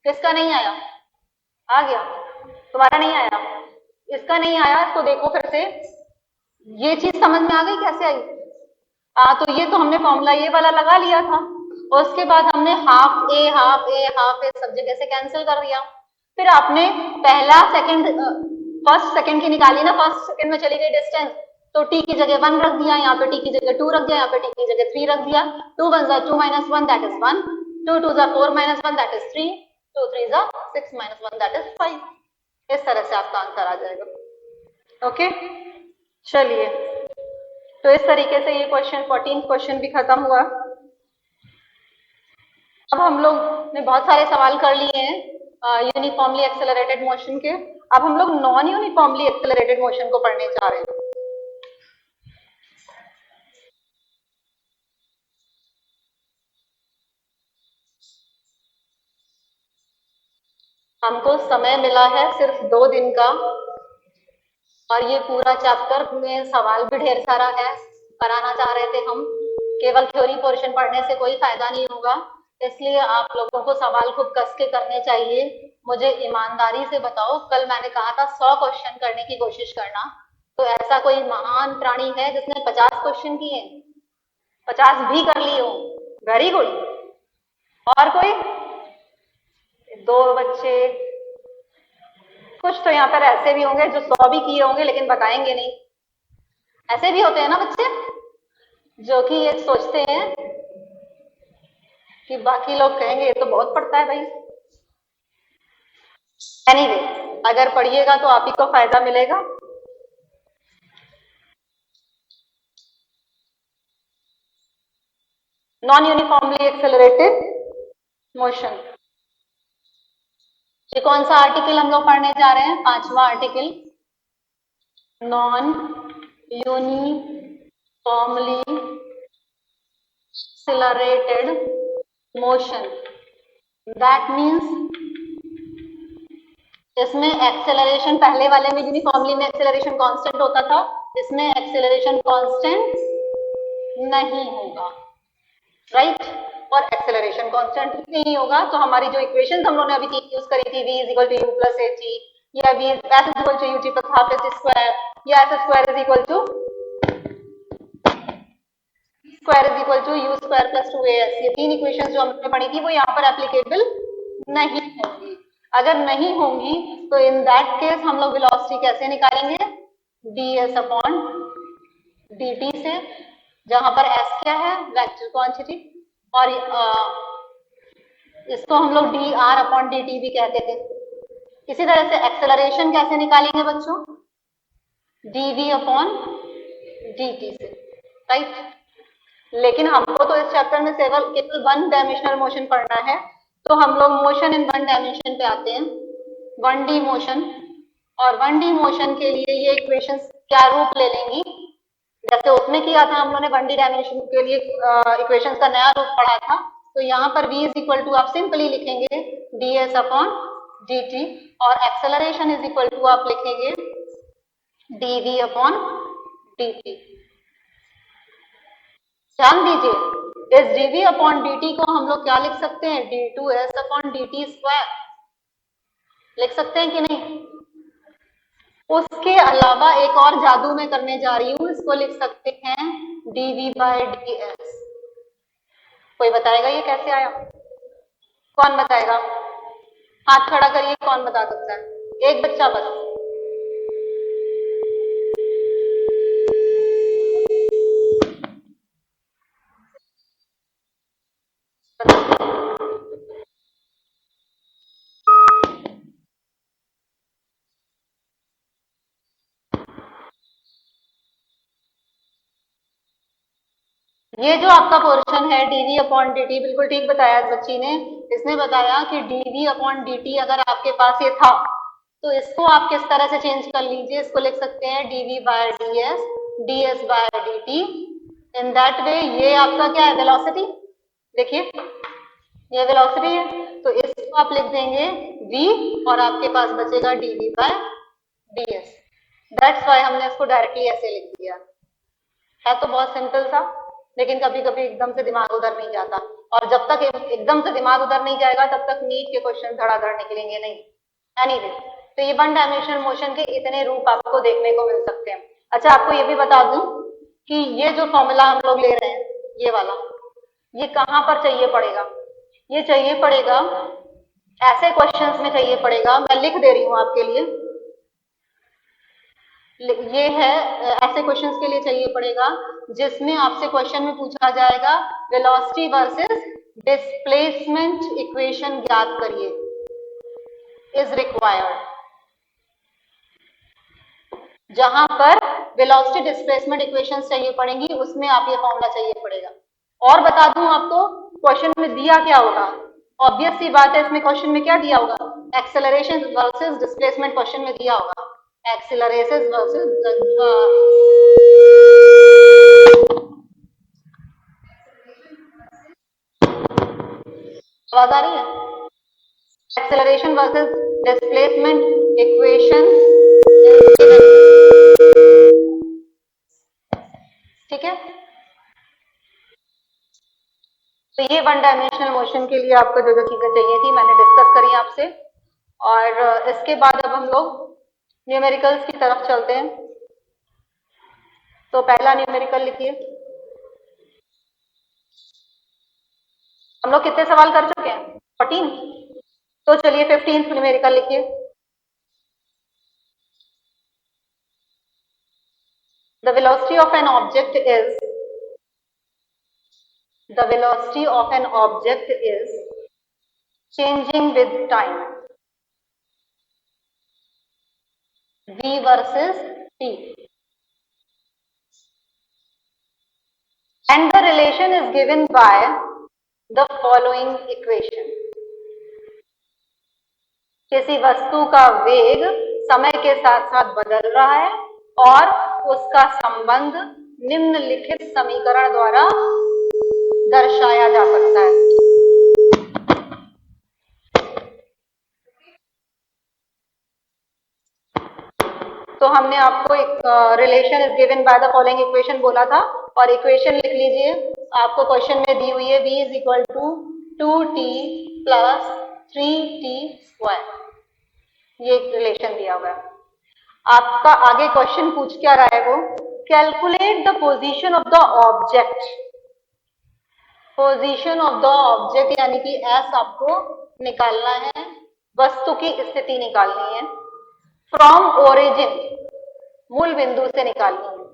किसका नहीं आया? आ गया? तुम्हारा नहीं आया? इसका नहीं आया तो देखो फिर से, ये चीज समझ में आ गई कैसे आई? तो ये तो हमने फॉर्मूला ये वाला लगा लिया था, और उसके बाद हमने हाफ ए हाफ ए हाफ ए सब जगह से कैंसिल कर दिया। फिर आपने पहला सेकंड, फर्स्ट सेकंड की निकाली ना, फर्स्ट सेकंड में चली गई डिस्टेंस, तो टी की जगह 1 रख दिया, यहाँ पे टी की जगह 2 रख दिया, यहाँ पे टी की जगह 3 रख दिया। 2 1 2 - 1 that is 1, 2 2 4 - 1 that is 3, 2 3 6 - 1 that is 5। इस तरह से आपका आंसर आ जाएगा। ओके, चलिए, तो इस तरीके से ये क्वेश्चन 14 क्वेश्चन भी खत्म हुआ। अब हम लोग ने बहुत सारे सवाल कर लिए हैं यूनिफॉर्मली एक्सेलरेटेड मोशन के। अब हम लोग नॉन यूनिफॉर्मली एक्सेलरेटेड मोशन को पढ़ने जा रहे हैं। हमको समय मिला है सिर्फ 2 दिन का, और ये पूरा चैप्टर में सवाल भी ढेर सारा है, कराना चाह रहे थे हम। केवल थ्योरी पोर्शन पढ़ने से कोई फायदा नहीं होगा, इसलिए आप लोगों को सवाल खूब कस के करने चाहिए। मुझे ईमानदारी से बताओ, कल मैंने कहा था 100 क्वेश्चन करने की कोशिश करना, तो ऐसा कोई महान प्राणी है जिसने 50 क्वेश्चन किए? 50 भी कर लिए हो? Very good. और कोई? 2 बच्चे। कुछ तो यहाँ पर ऐसे भी होंगे जो 100 भी किए होंगे लेकिन बताएंगे नहीं। ऐसे भी होते हैं ना बच्चे, जो कि ये सोचते हैं कि बाकी लोग कहेंगे ये तो बहुत पढ़ता है भाई। एनीवे, अगर पढ़िएगा तो आप ही को फायदा मिलेगा। नॉन यूनिफॉर्मली एक्सेलरेटेड मोशन, ये कौन सा आर्टिकल हम लोग पढ़ने जा रहे हैं? 5वां article, non uniformly accelerated motion. That means इसमें एक्सेलरेशन, पहले वाले में यूनिफॉर्मली में एक्सेलरेशन कांस्टेंट होता था, इसमें एक्सेलरेशन कांस्टेंट नहीं होगा, राइट? और एक्सेलरेशन कांस्टेंट नहीं होगा तो हमारी जो इक्वेशन हम लोगों ने अभी यूज करी थी, v = u + h, या v s = ut + ½ s², या s² = u² + 2as, ये 3 इक्वेशन जो हमने पढ़ी थी वो यहाँ पर एप्लीकेबल नहीं होंगी। अगर नहीं होंगी तो इन दैट केस हम लोग वेलोसिटी कैसे निकालेंगे? ds/dt से, जहां पर s क्या है? वेक्टर क्वांटिटी, और इसको हम लोग dr/dt भी कहते थे। इसी तरह से एक्सेलरेशन कैसे निकालेंगे बच्चों? dv/dt से, राइट? लेकिन हमको तो इस चैप्टर में केवल 1 डायमेंशनल मोशन पढ़ना है, तो हम लोग मोशन इन 1 डायमेंशन पे आते हैं, 1D मोशन। और 1D मोशन के लिए ये इक्वेशंस क्या रूप ले लेंगी? जैसे उसमें किया था हम लोगों ने 1D डायमेंशन के लिए इक्वेशंस का नया रूप पढ़ा था, तो यहाँ पर v = आप सिंपली लिखेंगे ds/dt, और एक्सेलरेशन = आप लिखेंगे dv/dt। ध्यान दीजिए, इस dv/dt को हम लोग क्या लिख सकते हैं? d2s/dt², लिख सकते हैं कि नहीं? उसके अलावा एक और जादू मैं करने जा रही हूँ, इसको लिख सकते हैं dv/ds। कोई बताएगा ये कैसे आया? कौन बताएगा? हाथ खड़ा करिए, कौन बता सकता है? एक बच्चा बस। ये जो आपका पोर्शन है dv/dt, बिल्कुल ठीक बताया बच्ची ने। इसने बताया कि dv/dt अगर आपके पास ये था तो इसको आप किस तरह से चेंज कर लीजिए, इसको लिख सकते हैं dv/ds ds by dt। In that way ये आपका क्या है, वेलोसिटी, देखिए ये वेलोसिटी है, तो इसको आप लिख देंगे v और आपके पास बचेगा dv by ds। That's why हमने इसको डायरेक्टली ऐसे लिख दिया। है तो बहुत सिंपल था, लेकिन कभी कभी एकदम से दिमाग उधर नहीं जाता, और जब तक एकदम से दिमाग उधर नहीं जाएगा तब तक नीट के क्वेश्चन धड़ाधड़ निकलेंगे नहीं। एनीवे, तो ये वन डायमेंशनल मोशन के इतने रूप आपको देखने को मिल सकते हैं। अच्छा, आपको ये भी बता दूं कि ये जो फॉर्मूला हम लोग ले रहे हैं, ये वाला, ये कहाँ पर चाहिए पड़ेगा? ये चाहिए पड़ेगा ऐसे क्वेश्चंस में चाहिए पड़ेगा, मैं लिख दे रही हूँ आपके लिए, ये है ऐसे क्वेश्चंस के लिए चाहिए पड़ेगा जिसमें आपसे क्वेश्चन में पूछा जाएगा वेलोसिटी वर्सेस डिस्प्लेसमेंट इक्वेशन ज्ञात करिए, इज रिक्वायर्ड। जहां पर वेलोसिटी डिस्प्लेसमेंट इक्वेशंस चाहिए पड़ेंगी उसमें आप ये फॉर्मूला चाहिए पड़ेगा। और बता दूं आपको, क्वेश्चन में दिया क्या होगा, ऑब्वियस सी बात है, इसमें क्वेश्चन में क्या दिया होगा, एक्सेलरेशन वर्सेस डिस्प्लेसमेंट क्वेश्चन में दिया होगा, एक्सेलरेशन वर्सेस आवाज आ रही है, एक्सेलरेशन वर्सेस डिस्प्लेसमेंट इक्वेशन, ठीक है। तो ये वन डायमेंशनल मोशन के लिए आपको जो जो चीजें चाहिए थी मैंने डिस्कस करी आपसे, और इसके बाद अब हम लोग न्यूमेरिकल्स की तरफ चलते हैं। तो पहला न्यूमेरिकल लिखिए। हम लोग कितने सवाल कर चुके हैं, 14। तो चलिए 15th न्यूमेरिकल लिखिए। The velocity of an object is changing with time, v versus t, and the relation is given by the following equation। किसी वस्तु का वेग समय के साथ साथ बदल रहा है और उसका संबंध निम्नलिखित समीकरण द्वारा दर्शाया जा सकता है। तो हमने आपको एक relation is given by the following equation बोला था, और इक्वेशन लिख लीजिए, आपको क्वेश्चन में दी हुई है v is equal to 2t plus 3t square, ये एक रिलेशन दिया हुआ है। आपका आगे क्वेश्चन पूछ क्या रहा है, वो calculate the position of the object, position of the object यानी कि एस आपको निकालना है, वस्तु की स्थिति निकालनी है, फ्रॉम ओरिजिन, मूल बिंदु से निकालनी है,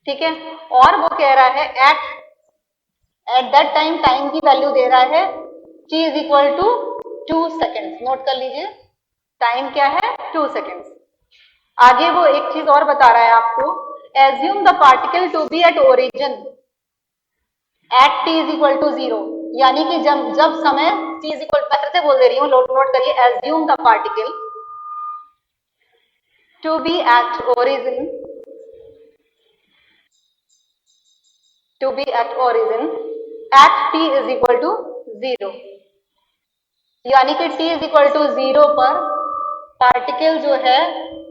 ठीक है। और वो कह रहा है एट दैट टाइम, टाइम की वैल्यू दे रहा है t is equal to 2 seconds, note कर लीजिए, टाइम क्या है 2 सेकेंड्स। आगे वो एक चीज और बता रहा है आपको, assume the particle to be at origin at t is equal to 0, यानी कि जब समय t इज इक्वल, मैं फिर से बोल दे रही हूँ, नोट करिए, assume the particle to be at origin, to be at origin at t is equal to 0, यानी कि t इज इक्वल टू 0 पर पार्टिकल जो है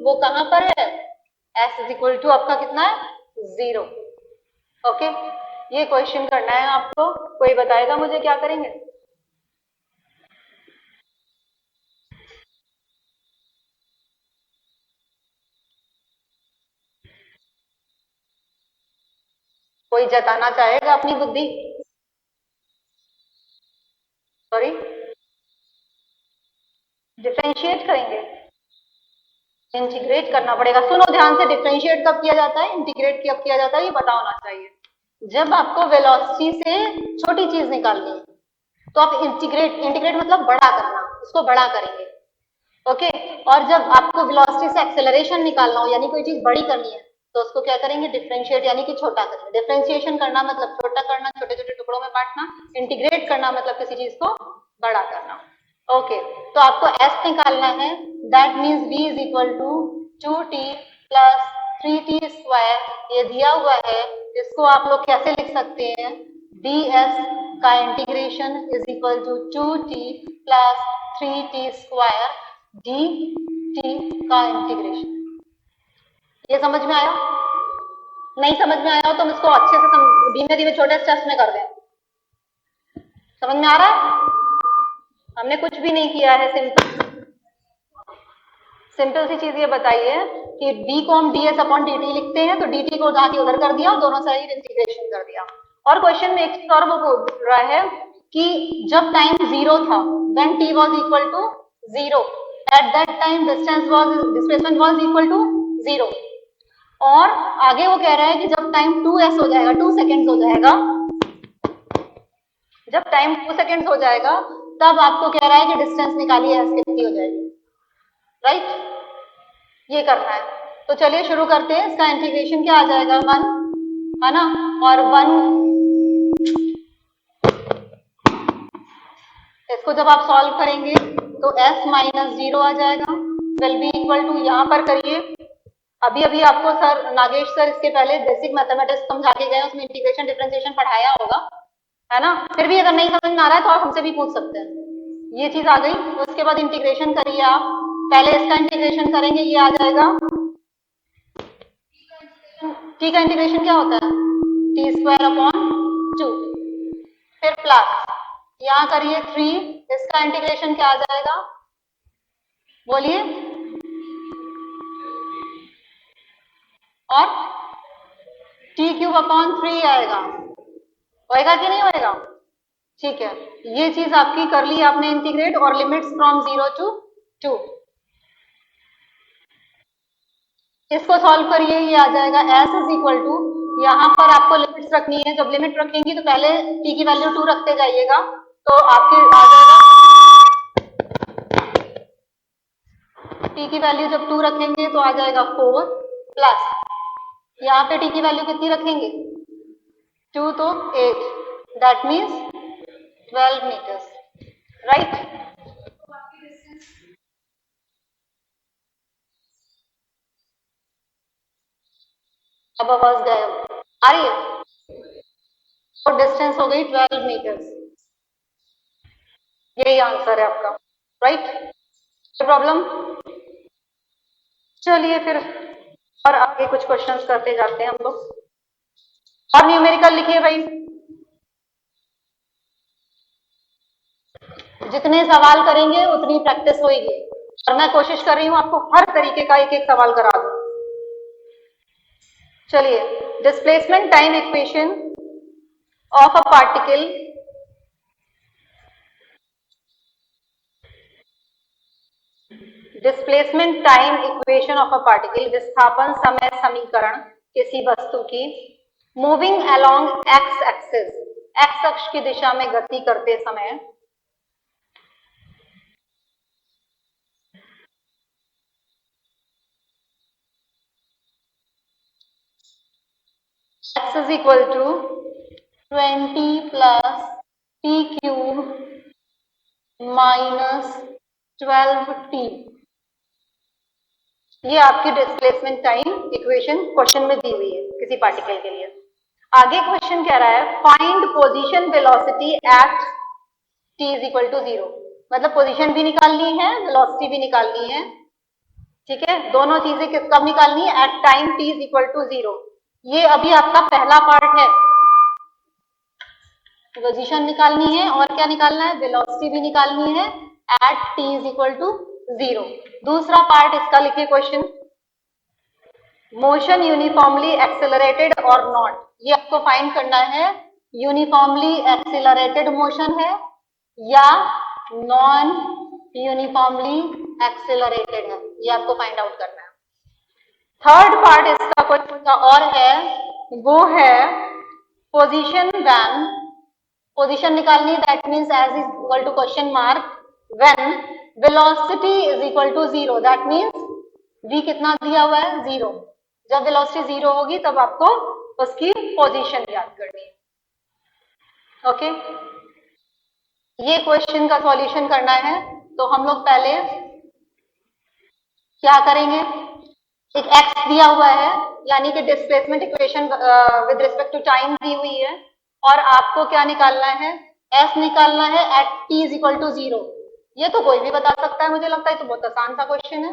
वो कहां पर है, s इज इक्वल टू आपका कितना है 0। ओके, ये क्वेश्चन करना है आपको, कोई बताएगा मुझे क्या करेंगे? कोई जताना चाहेगा अपनी बुद्धि? सॉरी, डिफरेंशिएट करेंगे, इंटीग्रेट करना पड़ेगा। सुनो ध्यान से, डिफरेंशिएट कब किया जाता है, इंटीग्रेट कब किया जाता है, ये पता होना चाहिए। जब आपको वेलोसिटी से छोटी चीज निकालनी है तो आप इंटीग्रेट मतलब बड़ा करना, उसको बड़ा करेंगे, ओके। और जब आपको वेलोसिटी से एक्सेलरेशन निकालना हो, यानी कोई चीज बड़ी करनी है, तो उसको क्या करेंगे, डिफरेंशिएट यानी कि छोटा करेंगे। डिफरेंशिएशन करना मतलब छोटा करना, छोटे छोटे टुकड़ों में बांटना, इंटीग्रेट करना मतलब किसी चीज को बड़ा करना, ओके। तो आपको s निकालना है, that means v is equal to 2t plus 3t² ये दिया हुआ है, इसको आप लोग कैसे लिख सकते हैं, ds का integration is equal to 2t plus 3t² dt का इंटीग्रेशन। ये समझ में आया? नहीं समझ में आया हो तो हम इसको अच्छे से धीमे धीमे छोटे स्टेप्स में कर दें। समझ में आ रहा है? हमने कुछ भी नहीं किया है, सिंपल सी चीज ये बताइए कि d को हम ds अपॉन dt लिखते हैं, तो dt को उठा के उधर कर दिया और दोनों साइड इंटीग्रेशन कर दिया। और क्वेश्चन में एक चीज और वो बोल रहा है कि जब टाइम 0 था, when t was equal to 0, at that time displacement was equal to 0। और आगे वो कह रहा है कि जब टाइम 2s हो जाएगा, 2 सेकेंड्स हो जाएगा, जब टाइम 2 सेकेंड्स हो जाएगा तब आपको कह रहा है कि डिस्टेंस निकालिए, s कितनी हो जाएगी, राइट? ये करना है। तो चलिए शुरू करते हैं। इसका इंटीग्रेशन क्या आ जाएगा, 1 है ना, और 1 इसको जब आप सॉल्व करेंगे तो s माइनस 0 आ जाएगा, विल बी इक्वल टू, यहाँ पर करिए, अभी अभी आपको सर नागेश सर इसके पहले बेसिक मैथमेटिक्स समझा के गए, उसमें इंटीग्रेशन डिफरेंशिएशन पढ़ाया होगा, है ना। फिर भी अगर नहीं समझ में आ रहा है तो आप हमसे भी पूछ सकते हैं। ये चीज आ गई, उसके बाद इंटीग्रेशन करिए आप, पहले इसका इंटीग्रेशन करेंगे, ये आ जाएगा, t का इंटीग्रेशन क्या होता है, t² अपॉन 2, फिर प्लस यहाँ करिए 3, इसका इंटीग्रेशन क्या आ जाएगा, बोलिए, और t³ अपॉन 3 आएगा, होएगा कि नहीं होएगा? ठीक है, ये चीज आपकी कर ली आपने इंटीग्रेट, और लिमिट्स फ्रॉम 0 to 2। इसको सॉल्व करिए, ये आ जाएगा s इज इक्वल टू, यहाँ पर आपको लिमिट्स रखनी है, जब लिमिट रखेंगी तो पहले t की वैल्यू 2 रखते जाइएगा, तो आपके आ जाएगा, t की वैल्यू जब 2 रखेंगे तो आ जाएगा 4 प्लस, यहाँ पे t की वैल्यू कितनी रखेंगे, 2 तो 8, दैट मीन्स 12 मीटर्स, राइट? अब आवाज गायब आ रही है, और डिस्टेंस हो गई 12 मीटर्स, यही आंसर है आपका, राइट? प्रॉब्लम? चलिए फिर और आगे कुछ क्वेश्चंस करते जाते हैं हम लोग, और न्यूमेरिकल लिखिए भाई, जितने सवाल करेंगे उतनी प्रैक्टिस होगी, और मैं कोशिश कर रही हूं आपको हर तरीके का एक एक सवाल करा दूं। चलिए, displacement time equation of a particle displacement time equation of a particle, विस्थापन समय समीकरण किसी वस्तु की, moving along x axis, x अक्ष की दिशा में गति करते समय, x is equal to 20 plus t cube minus 12t, ये आपकी डिस्प्लेसमेंट टाइम इक्वेशन क्वेश्चन में दी हुई है किसी पार्टिकल के लिए। आगे क्वेश्चन कह रहा है find position velocity at t is equal to 0, मतलब पोजीशन भी निकालनी है, वेलोसिटी भी निकालनी है, ठीक है, दोनों चीजें कब निकालनी है, at time t is equal to 0। ये अभी आपका पहला पार्ट है, पोजीशन निकालनी है और क्या निकालना है, वेलोसिटी भी निकालनी है at t is equal to 0। दूसरा पार्ट इसका लिखिए क्वेश्चन, मोशन यूनिफॉर्मली एक्सेलरेटेड और नॉट, ये आपको फाइंड करना है, यूनिफॉर्मली एक्सेलरेटेड मोशन है या नॉन यूनिफॉर्मली एक्सेलरेटेड है, ये आपको फाइंड आउट करना है। थर्ड पार्ट इसका क्वेश्चन का और है, वो है पोजीशन व्हेन, पोजीशन निकालनी, that means s is equal to question mark, when velocity is equal to 0, दैट मींस v कितना दिया हुआ है, 0, जब वेलोसिटी 0 होगी तब आपको उसकी पोजीशन याद करनी है। ओके, ये क्वेश्चन का सॉल्यूशन करना है, तो हम लोग पहले क्या करेंगे, एक x दिया हुआ है, यानी कि displacement equation with respect to time दी हुई है और आपको क्या निकालना है, s निकालना है at t is equal to 0। ये तो कोई भी बता सकता है, मुझे लगता है तो बहुत आसान सा क्वेश्चन है।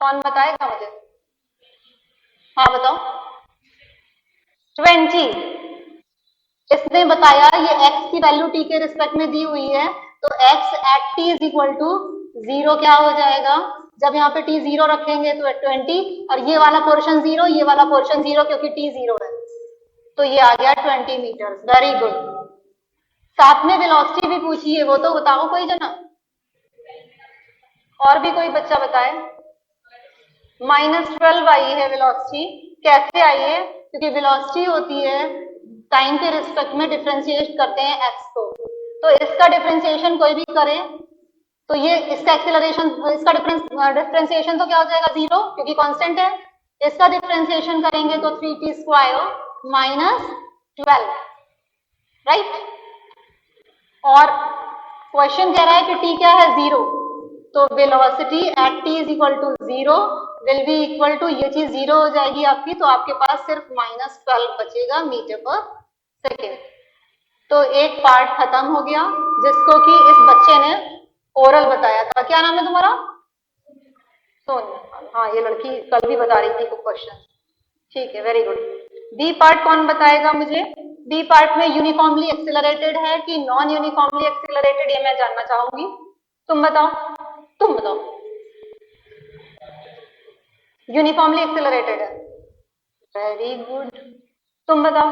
कौन बताएगा मुझे? हाँ बताओ। 20 इसने बताया ये x की वैल्यू t के रिस्पेक्ट में दी हुई है, तो x at t is equal to 0 क्या हो जाएगा, जब यहाँ पे t 0 रखेंगे तो 20 और ये वाला पोर्शन 0, ये वाला पोर्शन 0 क्योंकि t 0 है, तो ये आ गया 20 मीटर। Very good. साथ में वेलोसिटी भी पूछी है, वो तो बताओ कोई जना, और भी कोई बच्चा बताए। -12 आई है वेलोसिटी। कैसे आई है? क्योंकि वेलोसिटी होती है टाइम के रिस्पेक्ट में डिफरेंशिएट करते हैं x को, तो इसका डिफरेंशिएशन कोई भी करे तो ये इसका एक्सेलरेशन, इसका डिफरेंशिएशन तो क्या हो जाएगा 0 क्योंकि कांस्टेंट है। इसका डिफरेंशिएशन करेंगे तो 3t स्क्वायर -12, राइट। और क्वेश्चन कह रहा है कि t क्या है 0, तो velocity at t is equal to 0 will be equal to, ये चीज 0 हो जाएगी आपकी, तो आपके पास सिर्फ -12 बचेगा मीटर पर सेकेंड। तो एक पार्ट खत्म हो गया जिसको कि इस बच्चे ने ओरल बताया था। क्या नाम है तुम्हारा? सोनिया। हाँ, ये लड़की कल भी बता रही थी कुछ क्वेश्चन। ठीक है, वेरी गुड। बी पार्ट कौन बताएगा मुझे? बी पार्ट में यूनिफॉर्मली एक्सेलरेटेड है कि नॉन यूनिफॉर्मली एक्सेलरेटेड, ये मैं जानना चाहूंगी। तुम बताओ, तुम बताओ। यूनिफॉर्मली एक्सेलरेटेड है। Very good. तुम बताओ।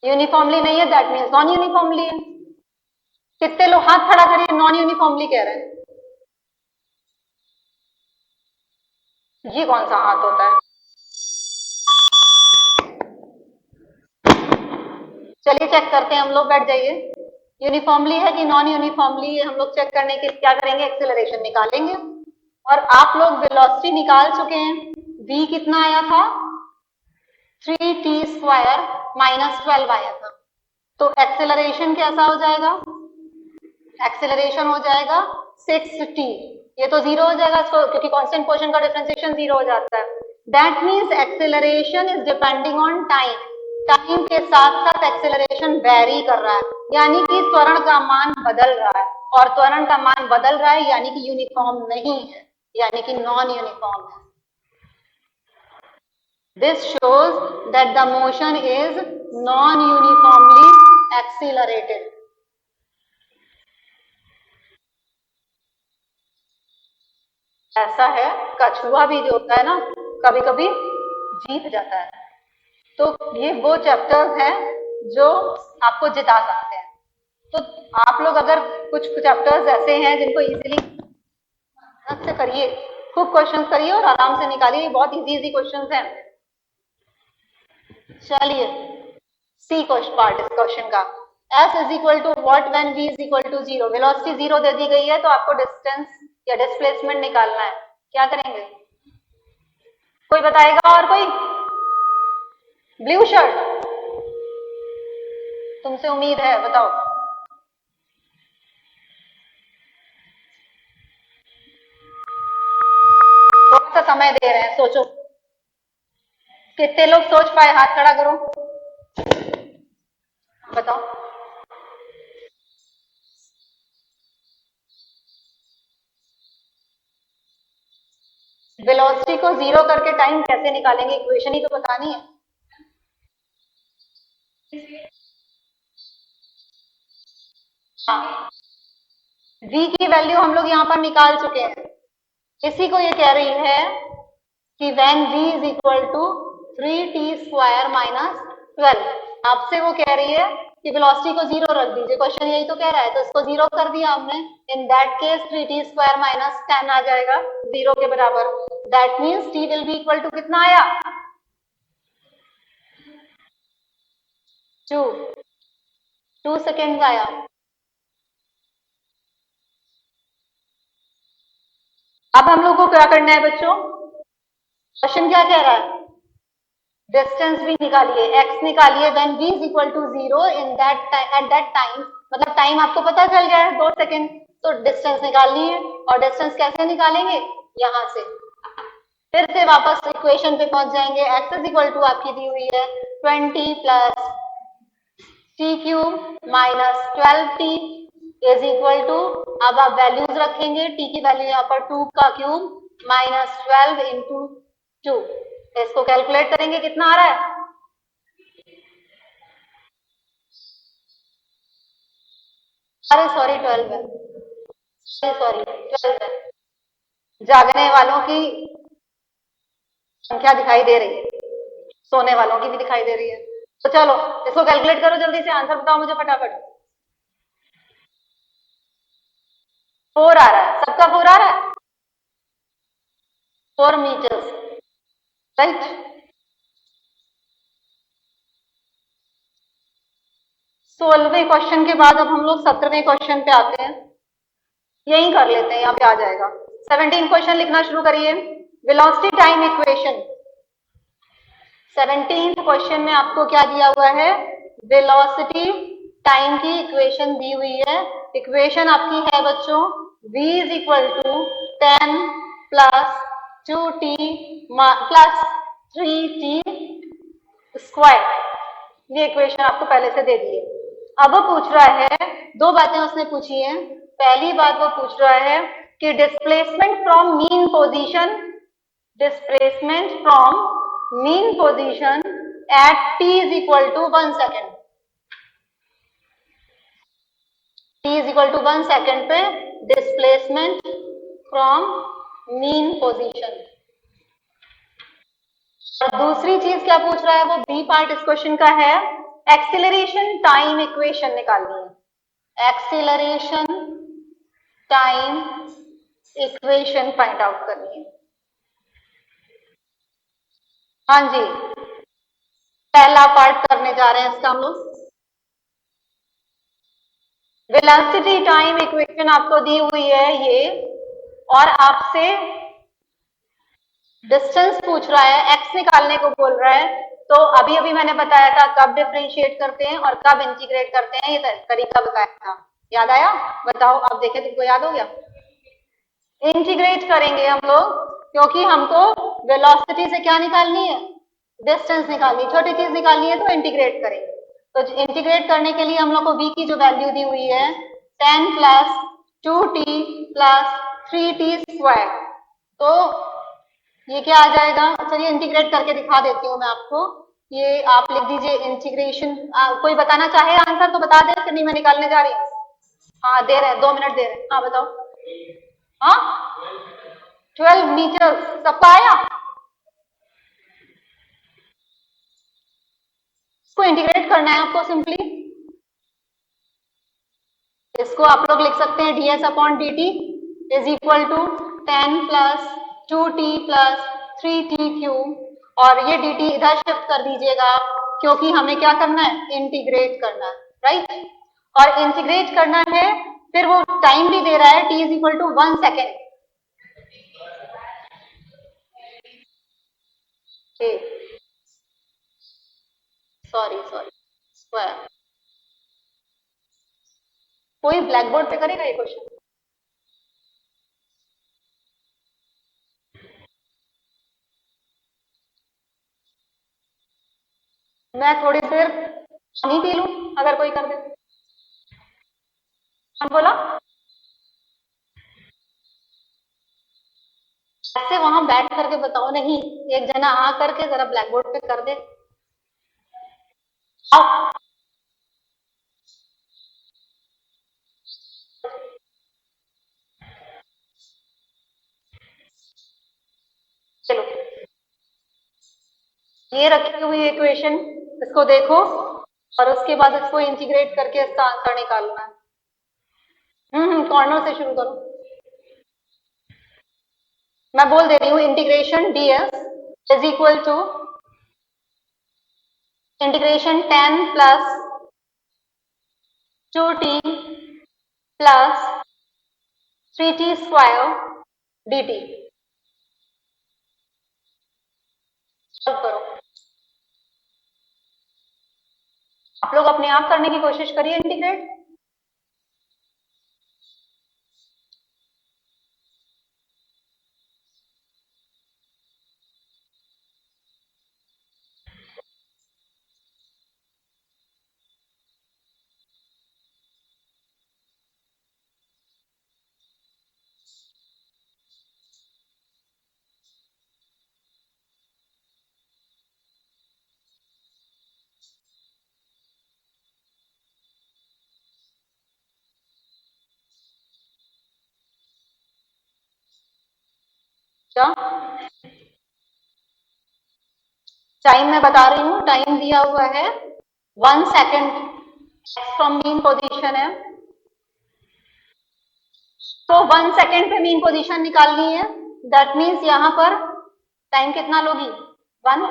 यूनिफॉर्मली नहीं है, दैट मीन्स नॉन यूनिफॉर्मली है। कितने लोग हाथ खड़ा करिए, नॉन यूनिफॉर्मली कह रहे हैं। ये कौन सा हाथ होता है? चलिए चेक करते हैं हम लोग, बैठ जाइए। यूनिफॉर्मली है कि नॉन यूनिफॉर्मली है, हम लोग चेक करने के क्या करेंगे, एक्सेलरेशन निकालेंगे। और आप लोग वेलोसिटी निकाल चुके हैं। v कितना आया था? 3t स्क्वायर -12 आया था। तो एक्सेलरेशन कैसा हो जाएगा? एक्सेलरेशन हो जाएगा 6t। ये तो 0 हो जाएगा क्योंकि कांस्टेंट पोर्शन का डिफरेंशिएशन 0 हो जाता है। That means acceleration is depending on time. Time के साथ साथ एक्सेलरेशन वेरी कर रहा है, यानी कि त्वरण का मान बदल रहा है, और त्वरण का मान बदल रहा है यानी कि यूनिफॉर्म नहीं है, यानी कि नॉन यूनिफॉर्म है। This shows that the motion is non-uniformly accelerated. ऐसा है, कछुआ भी जो होता है ना, कभी कभी जीत जाता है। तो ये वो चैप्टर्स हैं जो आपको जिता सकते हैं। तो आप लोग अगर कुछ चैप्टर्स ऐसे हैं जिनको इजीली से करिए, खूब क्वेश्चंस करिए और आराम से निकालिए, बहुत इजी क्वेश्चंस हैं। चलिए, सी क्वेश्चन पार्ट इस क्वेश्चन का। S is equal to what when V is equal to 0। Velocity 0 दे दी गई है, तो आपको डिस्टेंस या डिस्प्लेसमेंट निकालना है। क्या करेंगे? कोई बताएगा? और कोई? ब्लू शर्ट, तुमसे उम्मीद है, बताओ। थोड़ा सा समय दे रहे हैं, सोचो। कितने लोग सोच पाए? हाथ खड़ा करो, बताओ। वेलोसिटी को 0 करके टाइम कैसे निकालेंगे? इक्वेशन ही तो बतानी है। हाँ, v की वैल्यू हम लोग यहाँ पर निकाल चुके हैं। इसी को ये कह रही है कि when v is equal to 3t square -12। आपसे वो कह रही है कि वेलोसिटी को 0 रख दीजिए, क्वेश्चन यही तो कह रहा है, तो इसको 0 कर दिया हमने। In that case 3t square -10 आ जाएगा 0 के बराबर। That means t will be equal to कितना आया? 2 सेकेंड आया। अब हम लोग को क्या करना है बच्चों? क्वेश्चन क्या कह रहा है? डिस्टेंस भी निकालिए, x निकालिए when v is equal to 0 in that at that time. मतलब टाइम आपको पता चल गया है, 2 सेकेंड। तो डिस्टेंस निकालनी है, और डिस्टेंस कैसे निकालेंगे, यहाँ से। फिर से वापस इक्वेशन पे पहुंच जाएंगे। x इज इक्वल टू आपकी दी हुई है 20 plus t cube minus 12t is equal to, अब आप वैल्यूज रखेंगे, t की वैल्यू यहाँ पर 2 का क्यूब माइनस 12 इंटू 2, इसको कैलकुलेट करेंगे कितना आ रहा है, अरे सॉरी 12 है, सॉरी 12 है, जागने वालों की संख्या दिखाई दे रही है, सोने वालों की भी दिखाई दे रही है। तो चलो इसको कैलकुलेट करो, जल्दी से आंसर बताओ मुझे फटाफट। 4 आ रहा है, सबका 4 आ रहा है, 4 मीटर्स, राइट। 16वें क्वेश्चन के बाद अब हम लोग 17वें क्वेश्चन पे आते हैं, यही कर लेते हैं, यहाँ पे आ जाएगा। 17 क्वेश्चन लिखना शुरू करिए। वेलोसिटी टाइम इक्वेशन, 17 क्वेश्चन में आपको क्या दिया हुआ है, वेलोसिटी टाइम की इक्वेशन दी हुई है। इक्वेशन आपकी है बच्चों v is equal to 10 plus 2t plus 3t square, ये इक्वेशन आपको पहले से दे दी है। अब वो पूछ रहा है, दो बातें उसने पूछी हैं। पहली बात वो पूछ रहा है कि displacement from mean position, displacement from mean position at t is equal to 1 second, t is equal to 1 second पे डिस्प्लेसमेंट फ्रॉम मीन पोजीशन। और दूसरी चीज क्या पूछ रहा है, वो बी पार्ट इस क्वेश्चन का है, एक्सीलरेशन टाइम इक्वेशन निकालनी है, acceleration time equation find out करनी है। हाँ जी, पहला पार्ट करने जा रहे हैं इसका हम लोग। वेलोसिटी टाइम इक्वेशन आपको दी हुई है ये, और आपसे डिस्टेंस पूछ रहा है, x निकालने को बोल रहा है। तो अभी अभी मैंने बताया था कब डिफरेंशिएट करते हैं और कब इंटीग्रेट करते हैं, ये तरीका बताया था, याद आया? बताओ, अब देखें तुमको याद हो गया। इंटीग्रेट करेंगे हम लोग, क्योंकि हमको वेलोसिटी से क्या निकालनी है, डिस्टेंस निकालनी, छोटी चीज निकालनी है, तो इंटीग्रेट करेंगे। तो इंटीग्रेट करने के लिए हम लोग को v की जो वैल्यू दी हुई है 10 plus 2t plus 3t square, तो ये क्या आ जाएगा, चलिए इंटीग्रेट करके दिखा देती हूँ मैं आपको। ये आप लिख दीजिए इंटीग्रेशन, कोई बताना चाहे आंसर तो बता दे, फिर नहीं मैं निकालने जा रही हूँ। हाँ दे रहे हैं, 2 मिनट दे रहे हैं, हाँ बताओ। हाँ 12 मीटर, सबका आया? इसको इंटीग्रेट करना है आपको सिंपली, इसको आप लोग लिख सकते हैं ds upon dt is equal to 10 plus 2t plus 3t cube, और ये dt इधर शिफ्ट कर दीजिएगा, क्योंकि हमें क्या करना है, इंटीग्रेट करना है, राइट। और इंटीग्रेट करना है, फिर वो टाइम भी दे रहा है t is equal to 1 second. Sorry square, कोई ब्लैक बोर्ड पे करेगा ये क्वेश्चन? मैं थोड़ी देर पानी पी लूं, अगर कोई कर दे। कौन बोला? ऐसे वहां बैठ करके बताओ, नहीं एक जना आ करके जरा ब्लैक बोर्ड पे कर दे। आओ, चलो ये रखी हुई इक्वेशन, इसको देखो और उसके बाद इसको इंटीग्रेट करके इसका आंसर निकालना है। कॉर्नर से शुरू करो, मैं बोल दे रही हूँ, integration ds is equal to integration 10 plus 2t plus 3t square dt। Solve करो, आप लोग अपने आप करने की कोशिश करिए इंटीग्रेट। क्या टाइम मैं बता रही हूँ, टाइम दिया हुआ है 1 सेकेंड फ्रॉम मीन पोजीशन है, तो 1 सेकेंड पे मीन पोजीशन निकालनी है। दैट मीन्स यहाँ पर टाइम कितना लोगी 1,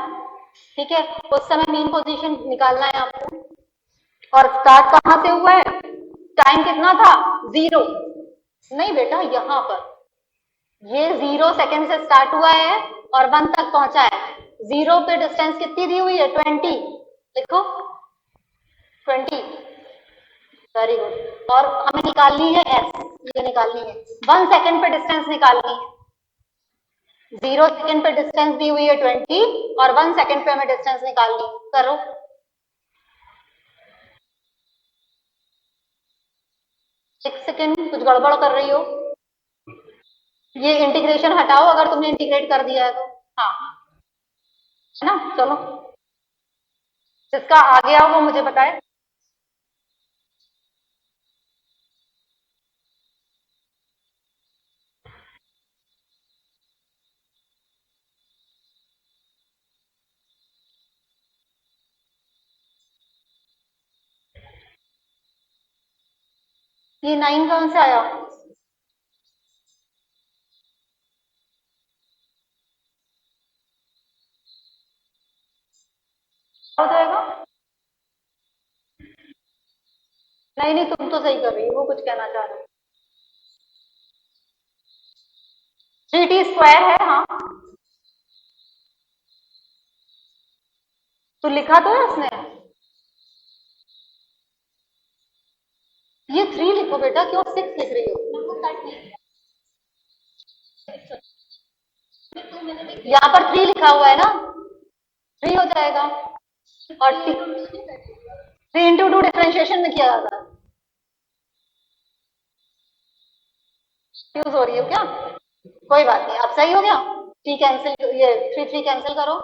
ठीक है। उस समय मीन पोजीशन निकालना है आपको। और स्टार्ट कहाँ से हुआ है, टाइम कितना था 0, नहीं बेटा यहाँ पर ये 0 सेकेंड से स्टार्ट हुआ है और 1 तक पहुंचा है। 0 पे डिस्टेंस कितनी दी हुई है 20, लिखो 20, वेरी गुड। और हमें निकालनी है एस, ये निकालनी है 1 सेकेंड पे डिस्टेंस निकालनी है। 0 सेकेंड पे डिस्टेंस दी हुई है 20 और 1 सेकेंड पे हमें डिस्टेंस निकालनी है। करो, एक सेकेंड कुछ गड़बड़ कर रही हो, ये इंटीग्रेशन हटाओ अगर तुमने इंटीग्रेट कर दिया है तो, हाँ है ना। चलो जिसका आ गया वो मुझे बताए। ये 9 कहां से आया, हो जाएगा। नहीं नहीं तुम तो सही कर रही हो, वो कुछ कहना चाह रहे हो। 3t² है, हाँ तो लिखा तो है उसने, ये 3 लिखो बेटा, क्यों 6 लिख रही हो। यहाँ पर 3 लिखा हुआ है ना, 3 हो जाएगा। और 3 into 2 डिफरेंशिएशन में किया जाता है। कंफ्यूज हो रही हो क्या, कोई बात नहीं, अब सही हो गया। 3 कैंसिल, ये 3 कैंसिल करो।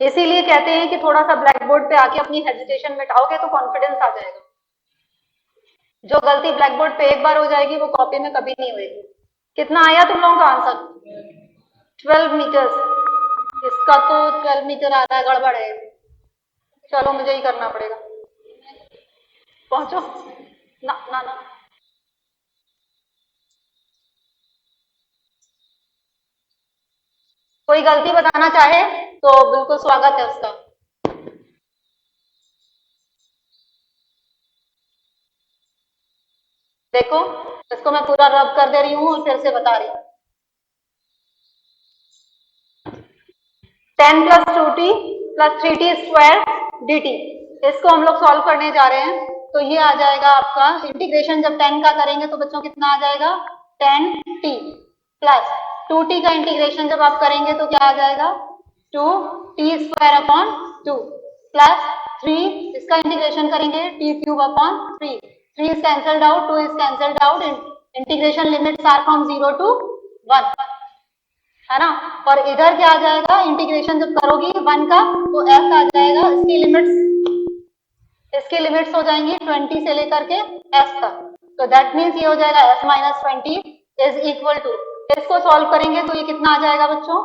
इसीलिए कहते हैं कि थोड़ा सा ब्लैक बोर्ड पे आके अपनी हेजिटेशन मिटाओगे तो कॉन्फिडेंस आ जाएगा। जो गलती ब्लैक बोर्ड पे एक बार हो जाएगी वो कॉपी में कभी नहीं होगी। कितना आया तुम लोगों का आंसर, 12 मीटर्स। इसका तो 12 मीटर आ रहा है, गड़बड़ है। चलो मुझे ही करना पड़ेगा, पहुंचो ना ना ना। कोई गलती बताना चाहे तो बिल्कुल स्वागत है उसका। देखो इसको मैं पूरा रब कर दे रही हूँ और फिर से बता रही हूँ। 10 + 2t + 3t² dt, इसको हम लोग सॉल्व करने जा रहे हैं। तो ये आ जाएगा आपका इंटीग्रेशन, जब 10 का करेंगे तो बच्चों कितना आ जाएगा 10t + 2t का इंटीग्रेशन जब आप करेंगे तो क्या आ जाएगा 2t²/2 + 3 इसका इंटीग्रेशन करेंगे t³ 3 is cancelled out, 2 is cancelled out, integration limits are from 0 to 1, है ना। और इधर क्या आ जाएगा, इंटीग्रेशन जब करोगी 1 का तो f आ जाएगा, इसकी लिमिट्स हो जाएंगी 20 से लेकर के f तक। तो दैट मीन्स ये हो जाएगा f - 20 इज इक्वल टू, इसको सॉल्व करेंगे तो ये कितना आ जाएगा बच्चों।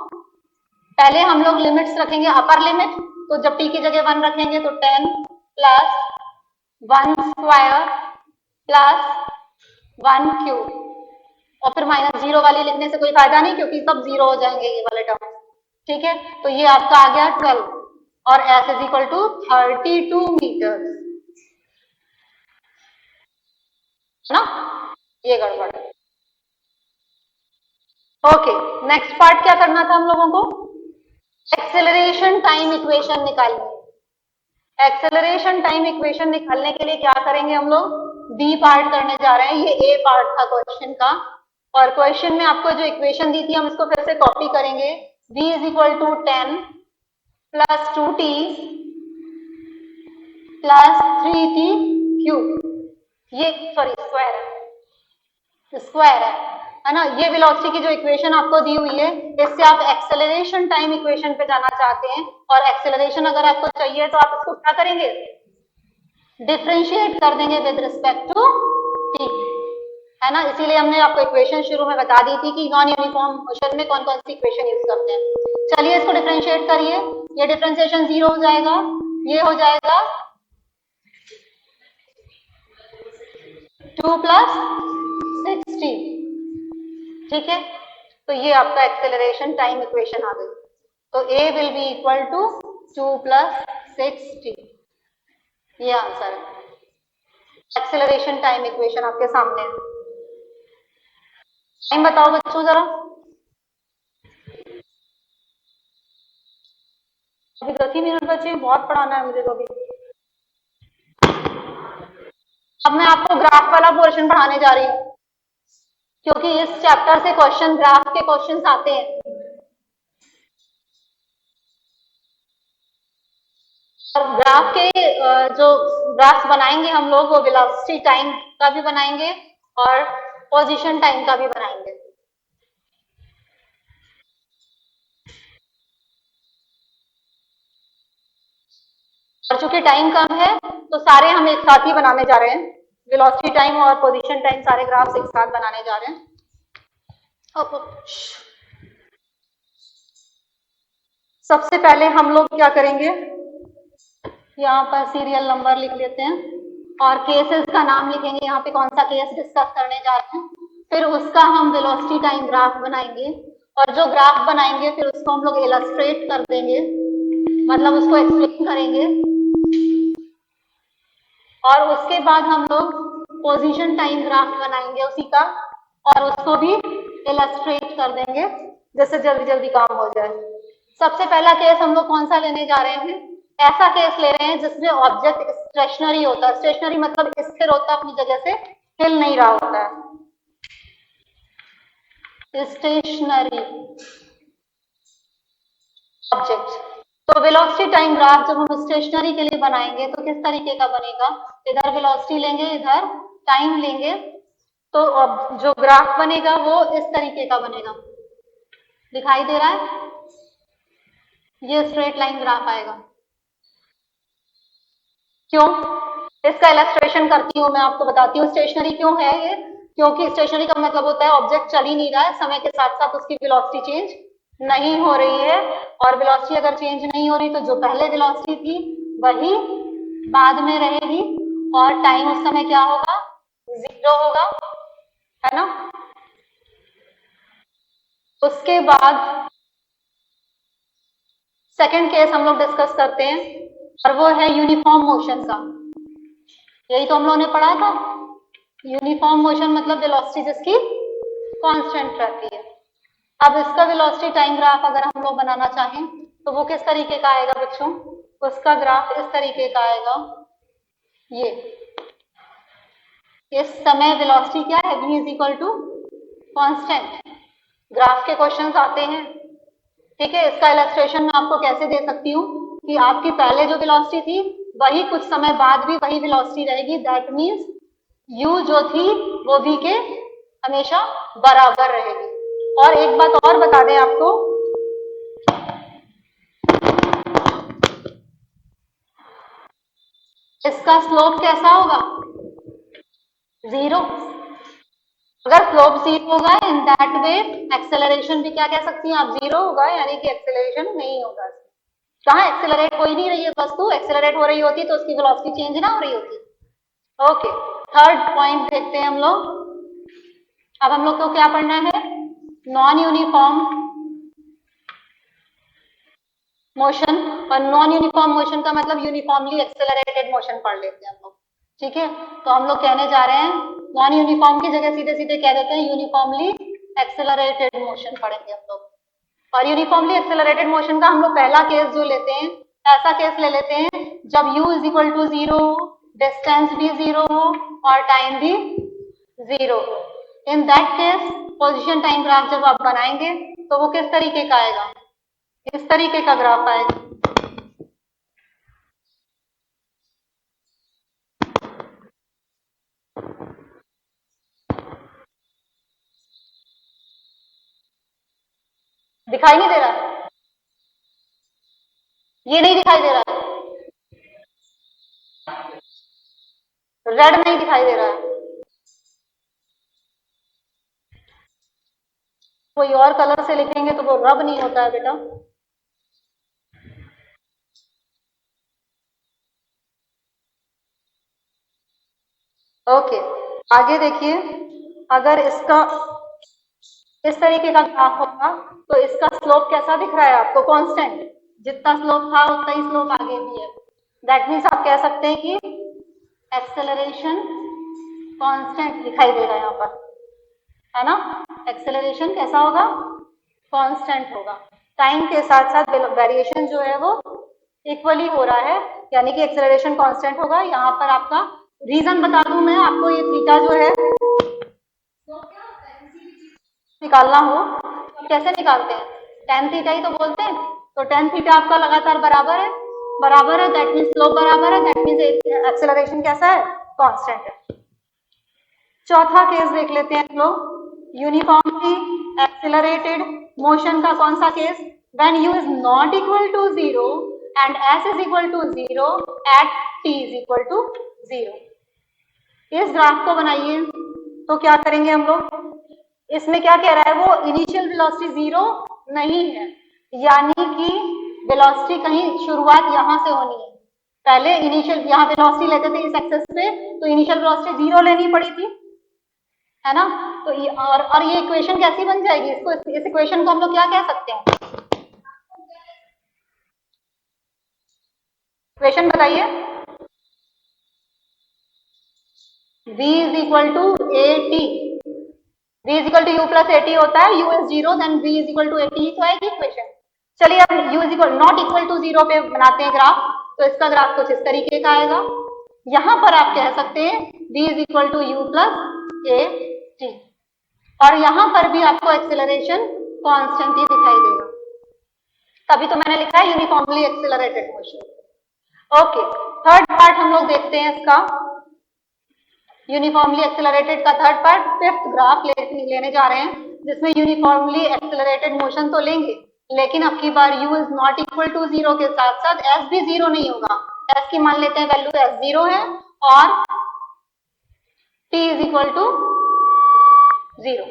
पहले हम लोग लिमिट्स रखेंगे अपर लिमिट, तो जब t की जगह 1 रखेंगे तो 10 + 1² + 1³ और फिर -0 वाली लिखने से कोई फायदा नहीं क्योंकि सब 0 हो जाएंगे ये वाले टर्म, ठीक है। तो ये आपका आ गया 12 और f = 32 मीटर, ना, ये गड़बड़ है। ओके, नेक्स्ट पार्ट क्या करना था हम लोगों को, एक्सेलरेशन टाइम इक्वेशन निकालनी। एक्सेलरेशन टाइम इक्वेशन निकालने के लिए क्या करेंगे हम लोग, बी पार्ट करने जा रहे हैं। ये ए पार्ट था क्वेश्चन का, और क्वेश्चन में आपको जो इक्वेशन दी थी हम इसको फिर से कॉपी करेंगे। v = 10 + 2t + 3t³, ये सॉरी स्क्वायर है ना। ये वेलोसिटी की जो इक्वेशन आपको दी हुई है, इससे आप एक्सेलरेशन टाइम इक्वेशन पे जाना चाहते हैं, और एक्सेलरेशन अगर आपको चाहिए तो आप इसको क्या करेंगे, डिफरेंशिएट कर देंगे विद रिस्पेक्ट टू t। है ना, इसीलिए हमने आपको इक्वेशन शुरू में बता दी थी कि नॉन यूनिफॉर्म मोशन में कौन कौन सी इक्वेशन यूज करते हैं। चलिए इसको डिफरेंशिएट करिए, ये डिफरेंशिएशन 0 हो जाएगा, ये हो जाएगा 2 + 60, ठीक है। तो ये आपका एक्सेलरेशन टाइम इक्वेशन आ गई। तो A will be equal to 2 + 60, ये आंसर है। एक्सेलरेशन टाइम इक्वेशन आपके सामने है। टाइम बताओ बच्चों जरा, अभी 10 ही मिनट बचे, बहुत पढ़ाना है मुझे तो अभी। अब मैं आपको ग्राफ वाला पोर्शन पढ़ाने जा रही हूँ, क्योंकि इस चैप्टर से क्वेश्चन, ग्राफ के क्वेश्चंस आते हैं। और ग्राफ के जो ग्राफ्स बनाएंगे हम लोग, वो वेलोसिटी टाइम का भी बनाएंगे और पोजीशन टाइम का भी बनाएंगे। और चूंकि टाइम कम है तो सारे हम एक साथ ही बनाने जा रहे हैं, वेलोसिटी टाइम और पोजीशन टाइम सारे ग्राफ्स एक साथ बनाने जा रहे हैं। सबसे पहले हम लोग क्या करेंगे, यहाँ पर सीरियल नंबर लिख लेते हैं और केसेस का नाम लिखेंगे, यहाँ पे कौन सा केस डिस्कस करने जा रहे हैं। फिर उसका हम वेलोसिटी टाइम ग्राफ बनाएंगे, और जो ग्राफ बनाएंगे फिर उसको हम लोग इलस्ट्रेट कर देंगे, मतलब उसको एक्सप्लेन करेंगे। और उसके बाद हम लोग पोजीशन टाइम ग्राफ बनाएंगे उसी का, और उसको भी इलस्ट्रेट कर देंगे, जिससे जल्दी जल्दी काम हो जाए। सबसे पहला केस हम लोग कौन सा लेने जा रहे हैं, ऐसा केस ले रहे हैं जिसमें ऑब्जेक्ट स्टेशनरी होता है। स्टेशनरी मतलब स्थिर होता है, अपनी जगह से हिल नहीं रहा होता है, स्टेशनरी ऑब्जेक्ट। तो वेलोसिटी टाइम ग्राफ जब हम स्टेशनरी के लिए बनाएंगे तो किस तरीके का बनेगा, इधर वेलोसिटी लेंगे, इधर टाइम लेंगे, तो अब जो ग्राफ बनेगा वो इस तरीके का बनेगा, दिखाई दे रहा है, ये स्ट्रेट लाइन ग्राफ आएगा। क्यों, इसका इलस्ट्रेशन करती हूँ मैं, आपको बताती हूँ स्टेशनरी क्यों है ये। क्योंकि स्टेशनरी का मतलब होता है ऑब्जेक्ट चल ही नहीं रहा है, समय के साथ साथ उसकी वेलोसिटी चेंज नहीं हो रही है, और वेलोसिटी अगर चेंज नहीं हो रही तो जो पहले वेलोसिटी थी वही बाद में रहेगी, और टाइम उस समय क्या होगा, 0 होगा, है ना। उसके बाद सेकंड केस हम लोग डिस्कस करते हैं, और वो है यूनिफॉर्म मोशन का। यही तो हम लोगों ने पढ़ा था, यूनिफॉर्म मोशन मतलब वेलोसिटी जिसकी कांस्टेंट रहती है। अब इसका वेलोसिटी टाइम ग्राफ अगर हम लोग बनाना चाहें तो वो किस तरीके का आएगा बच्चों, उसका ग्राफ इस तरीके का आएगा, ये इस समय वेलोसिटी क्या है, v is equal to constant. Graph के क्वेश्चंस आते हैं, ठीक है। इसका इलस्ट्रेशन मैं आपको कैसे दे सकती हूँ कि आपकी पहले जो वेलोसिटी थी वही कुछ समय बाद भी वही वेलोसिटी रहेगी, दैट मीन्स u जो थी वो v के हमेशा बराबर रहेगी। और एक बात और बता दें आपको, इसका स्लोप कैसा होगा, 0। अगर स्लोप 0 होगा इन दैट वे एक्सेलरेशन भी क्या कह सकती हैं आप, 0 होगा, यानी कि एक्सेलरेशन नहीं होगा। कहाँ एक्सेलरेट हो ही नहीं रही है वस्तु, एक्सेलरेट हो रही होती तो उसकी वेलोसिटी चेंज ना हो रही होती। ओके, थर्ड पॉइंट देखते हैं हम लोग। अब हम लोग को क्या पढ़ना है, नॉन यूनिफॉर्म मोशन, और नॉन यूनिफॉर्म मोशन का मतलब यूनिफॉर्मली एक्सेलरेटेड मोशन पढ़ लेते हैं हम लोग, ठीक है। तो हम लोग कहने जा रहे हैं नॉन यूनिफॉर्म की जगह सीधे सीधे कह देते हैं यूनिफॉर्मली एक्सेलरेटेड मोशन पढ़ेंगे हम लोग। और यूनिफॉर्मली एक्सेलरेटेड मोशन का हम लोग पहला केस जो लेते हैं, ऐसा केस ले लेते हैं जब u is equal to 0, distance भी 0 हो और टाइम भी 0 हो। In that case position time graph जब आप बनाएंगे तो वो किस तरीके का आएगा, इस तरीके का ग्राफ आएगा। दिखाई नहीं दे रहा है, ये नहीं दिखाई दे रहा है, रेड नहीं दिखाई दे रहा है, कोई और कलर से लिखेंगे तो वो रब नहीं होता है बेटा। ओके, आगे देखिए, अगर इसका इस तरीके का ग्राफ होगा तो इसका स्लोप कैसा दिख रहा है आपको? कांस्टेंट। जितना स्लोप था उतना ही स्लोप आगे भी है। दैट मीन्स आप कह सकते हैं कि एक्सेलरेशन कांस्टेंट दिखाई देगा यहाँ पर, है ना? एक्सेलरेशन कैसा होगा? कांस्टेंट होगा। टाइम के साथ साथ वेरिएशन जो है वो इक्वली हो रहा है, यानी कि एक्सेलरेशन कांस्टेंट होगा। यहाँ पर आपका रीजन बता दूं मैं आपको, ये थीटा जो है निकालना हो तो कैसे निकालते हैं? टेन थीटा ही तो बोलते हैं। तो टेन थीटा आपका लगातार बराबर है, दैट मीन्स स्लोप बराबर है, दैट मीन्स एक्सेलरेशन कैसा है? कांस्टेंट है। चौथा केस देख लेते हैं हम लोग, यूनिफॉर्मली एक्सेलरेटेड मोशन का कौन सा case? When u is not equal to 0 and s is equal to 0 at t is equal to 0। इस ग्राफ को बनाइए तो क्या करेंगे हम लोग? इसमें क्या कह रहा है वो? इनिशियल वेलोसिटी 0 नहीं है, यानी कि वेलोसिटी कहीं शुरुआत यहां से होनी है। पहले इनिशियल यहाँ वेलोसिटी लेते थे इस एक्सेस पे, तो इनिशियल वेलोसिटी 0 लेनी पड़ी थी, है ना? तो ये और ये इक्वेशन कैसी बन जाएगी? इसको इस इक्वेशन को हम लोग क्या कह सकते हैं? इक्वेशन बताइए। v is equal to a t, v is equal to u plus a t होता है, u is 0 then v is equal to a t, तो आएगी इक्वेशन। चलिए अब u is equal not equal to 0 पे बनाते हैं ग्राफ, तो इसका ग्राफ कुछ इस तरीके का आएगा। यहां पर आप कह सकते हैं v is equal to u plus a t, और यहां पर भी आपको एक्सेलरेशन कांस्टेंट ही दिखाई देगा, तभी तो मैंने लिखा है uniformly accelerated motion. Okay, third part हम लोग देखते हैं इसका, यूनिफॉर्मली एक्सेलरेटेड का थर्ड पार्ट, फिफ्थ ग्राफ लेने जा रहे हैं, जिसमें यूनिफॉर्मली एक्सेलरेटेड मोशन तो लेंगे, लेकिन अब की बार u is not equal to 0 के साथ साथ s भी 0 नहीं होगा। s की मान लेते हैं वैल्यू s 0 है और t इज इक्वल टू 0।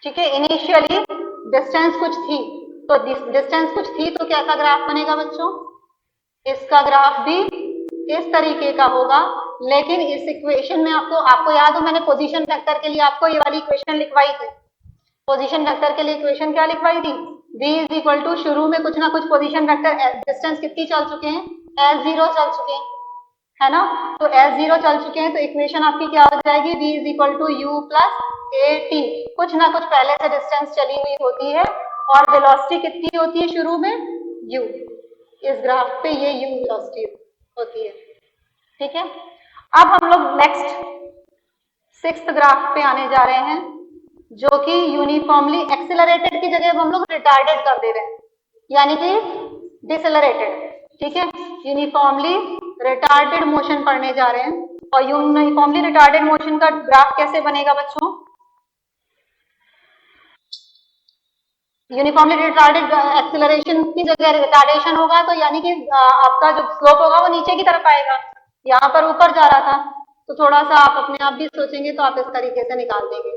ठीक है, इनिशियली डिस्टेंस कुछ थी, तो डिस्टेंस कुछ थी तो कैसा ग्राफ बनेगा बच्चों? इसका ग्राफ भी इस तरीके का होगा, लेकिन इस इक्वेशन में आपको याद हो मैंने पोजीशन वेक्टर के लिए आपको ये वाली इक्वेशन लिखवाई थी। पोजीशन वेक्टर के लिए इक्वेशन क्या लिखवाई थी? v इज इक्वल टू, शुरू में कुछ ना कुछ पोजीशन वेक्टर डिस्टेंस कितनी चल चुके हैं? s0 चल चुके हैं, है ना? तो s0 चल चुके हैं, तो इक्वेशन आपकी क्या हो जाएगी? v is equal to u plus a t, कुछ ना कुछ पहले से डिस्टेंस चली हुई होती है और वेलोसिटी कितनी होती है शुरू में? u। इस ग्राफ पे ये u वेलोसिटी होती है। ठीक है, अब हम लोग नेक्स्ट सिक्स्थ ग्राफ पे आने जा रहे हैं, जो कि यूनिफॉर्मली एक्सेलरेटेड की जगह हम लोग रिटार्डेड कर दे रहे हैं, यानी कि डिसेलरेटेड। ठीक है, यूनिफॉर्मली रिटार्डेड मोशन पढ़ने जा रहे हैं, और यूनिफॉर्मली रिटार्डेड मोशन का ग्राफ कैसे बनेगा बच्चों? यूनिफॉर्मली रिटार्डेड एक्सेलरेशन की जगह रिटार्डेशन होगा, तो यानी कि आपका जो स्लोप होगा वो नीचे की तरफ आएगा। यहाँ पर ऊपर जा रहा था, तो थोड़ा सा आप अपने आप भी सोचेंगे तो आप इस तरीके से निकाल देंगे।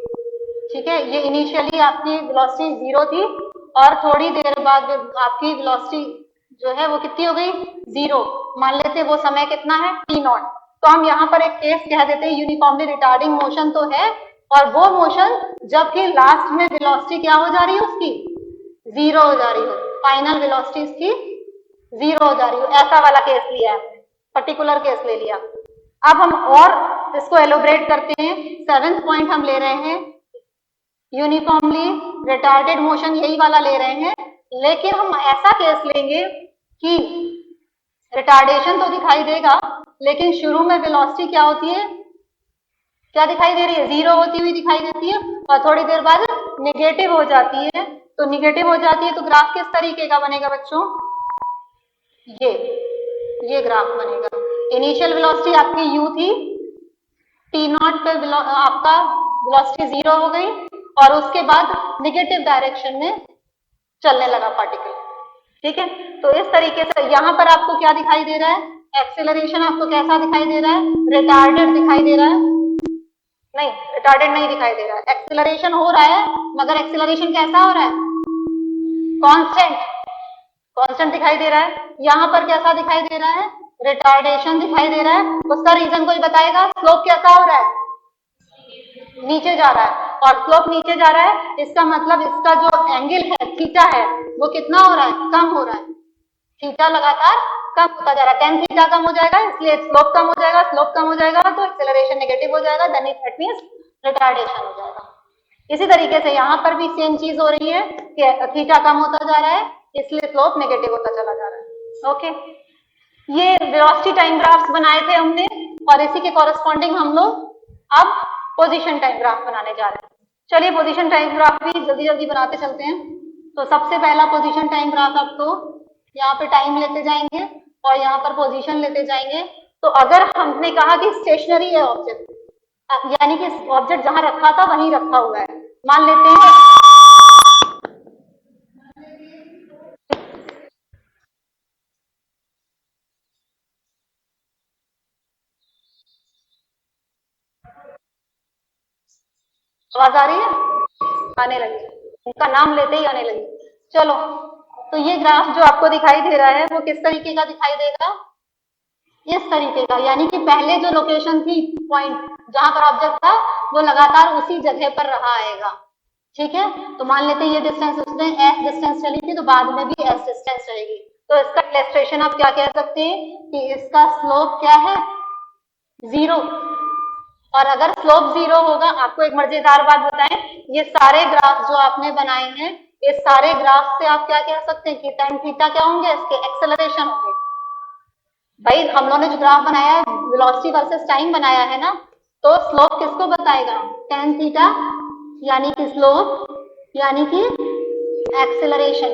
ठीक है, ये इनिशियली आपकी वेलोसिटी 0 थी और थोड़ी देर बाद आपकी वेलोसिटी जो है वो कितनी हो गई? 0। मान लेते वो समय कितना है? t0। तो हम यहाँ पर एक केस कह देते हैं यूनिफॉर्मली रिटार्डिंग मोशन तो है, और वो मोशन जबकि लास्ट में वेलोसिटी क्या हो जा रही है उसकी? 0 हो जा रही हो, फाइनल वेलोसिटी इसकी 0 हो जा रही हो, ऐसा वाला केस लिया है, पर्टिकुलर केस ले लिया। अब हम और इसको एलोबरेट करते हैं। सेवेंथ पॉइंट हम ले रहे हैं, यूनिफॉर्मली रिटार्डेड मोशन यही वाला ले रहे हैं, लेकिन हम ऐसा केस लेंगे कि रिटार्डेशन तो दिखाई देगा, लेकिन शुरू में वेलोसिटी क्या होती है? क्या दिखाई दे रही है? 0 होती हुई दिखाई देती है, और थोड़ी देर बाद नेगेटिव हो जाती है। तो नेगेटिव हो जाती है तो ग्राफ किस तरीके का बनेगा बच्चों? ये ग्राफ बनेगा। इनिशियल वेलोसिटी आपकी u थी, t0 पे आपका वेलोसिटी 0 हो गई, और उसके बाद नेगेटिव डायरेक्शन में चलने लगा पार्टिकल। ठीक है, तो इस तरीके से यहाँ पर आपको क्या दिखाई दे रहा है? एक्सेलरेशन आपको कैसा दिखाई दे रहा है? रिटार्डेड दिखाई दे रहा है। नहीं, रिटार्डेड नहीं दिखाई दे रहा है, एक्सेलरेशन हो रहा है मगर एक्सेलरेशन कैसा हो रहा है, कांस्टेंट, कांस्टेंट दिखाई दे रहा है। यहाँ पर कैसा दिखाई दे रहा है, रिटार्डेशन दिखाई दे रहा है। उसका रीजन कोई बताएगा, स्लोप कैसा हो रहा है, नीचे जा रहा है, और स्लोप नीचे जा रहा है, इसका मतलब इसका जो एंगल है थीटा है वो कितना हो रहा है, कम हो रहा है, थीटा लगातार कम होता जा रहा है, tan थीटा कम हो जाएगा इसलिए स्लोप कम हो जाएगा, स्लोप कम हो जाएगा तो एक्सेलरेशन नेगेटिव हो जाएगा, देन इट मींस रिटार्डेशन हो जाएगा। इसी तरीके से यहाँ पर भी सेम चीज हो रही है कि थीटा कम होता जा रहा है इसलिए स्लोप नेगेटिव होता चला जा रहा है। ओके, ये वेलोसिटी टाइम ग्राफ्स बनाए थे हमने और इसी के कॉरेस्पॉन्डिंग हम लोग अब पोजीशन टाइम ग्राफ बनाने जा रहे हैं। चलिए पोजीशन टाइम ग्राफ भी जल्दी जल्दी बनाते चलते हैं। तो सबसे पहला पोजीशन टाइम ग्राफ आपको यहाँ पे टाइम लेते जाएंगे और यहाँ पर पोजीशन लेते जाएंगे। तो अगर हमने कहा कि स्टेशनरी है ऑब्जेक्ट, यानी कि ऑब्जेक्ट जहां रखा था वहीं रखा हुआ है, मान लेते हैं आवाज आ रही है, आने लगी, उनका नाम लेते ही आने लगी। चलो, तो ये ग्राफ जो आपको दिखाई दे रहा है वो किस तरीके का दिखाई देगा, इस तरीके का, यानी कि पहले जो लोकेशन थी पॉइंट जहां पर ऑब्जेक्ट था वो लगातार उसी जगह पर रहा आएगा। ठीक है, तो मान लेते हैं ये डिस्टेंस उसने एस डिस्टेंस चली थी तो बाद में भी एस डिस्टेंस रहेगी। तो इसका इलस्ट्रेशन आप क्या कह सकते हैं कि इसका स्लोप क्या है, 0। और अगर स्लोप 0 होगा, आपको एक मजेदार बात बताएं, ये सारे ग्राफ जो आपने बनाए हैं ये सारे ग्राफ से आप क्या कह सकते हैं कि tan थीटा क्या होंगे, इसके एक्सेलरेशन होंगे। भाई हम लोगों ने जो ग्राफ बनाया है वेलोसिटी वर्सेस टाइम बनाया है ना, तो स्लोप किसको बताएगा, tan थीटा, यानी कि स्लोप यानी कि एक्सेलरेशन।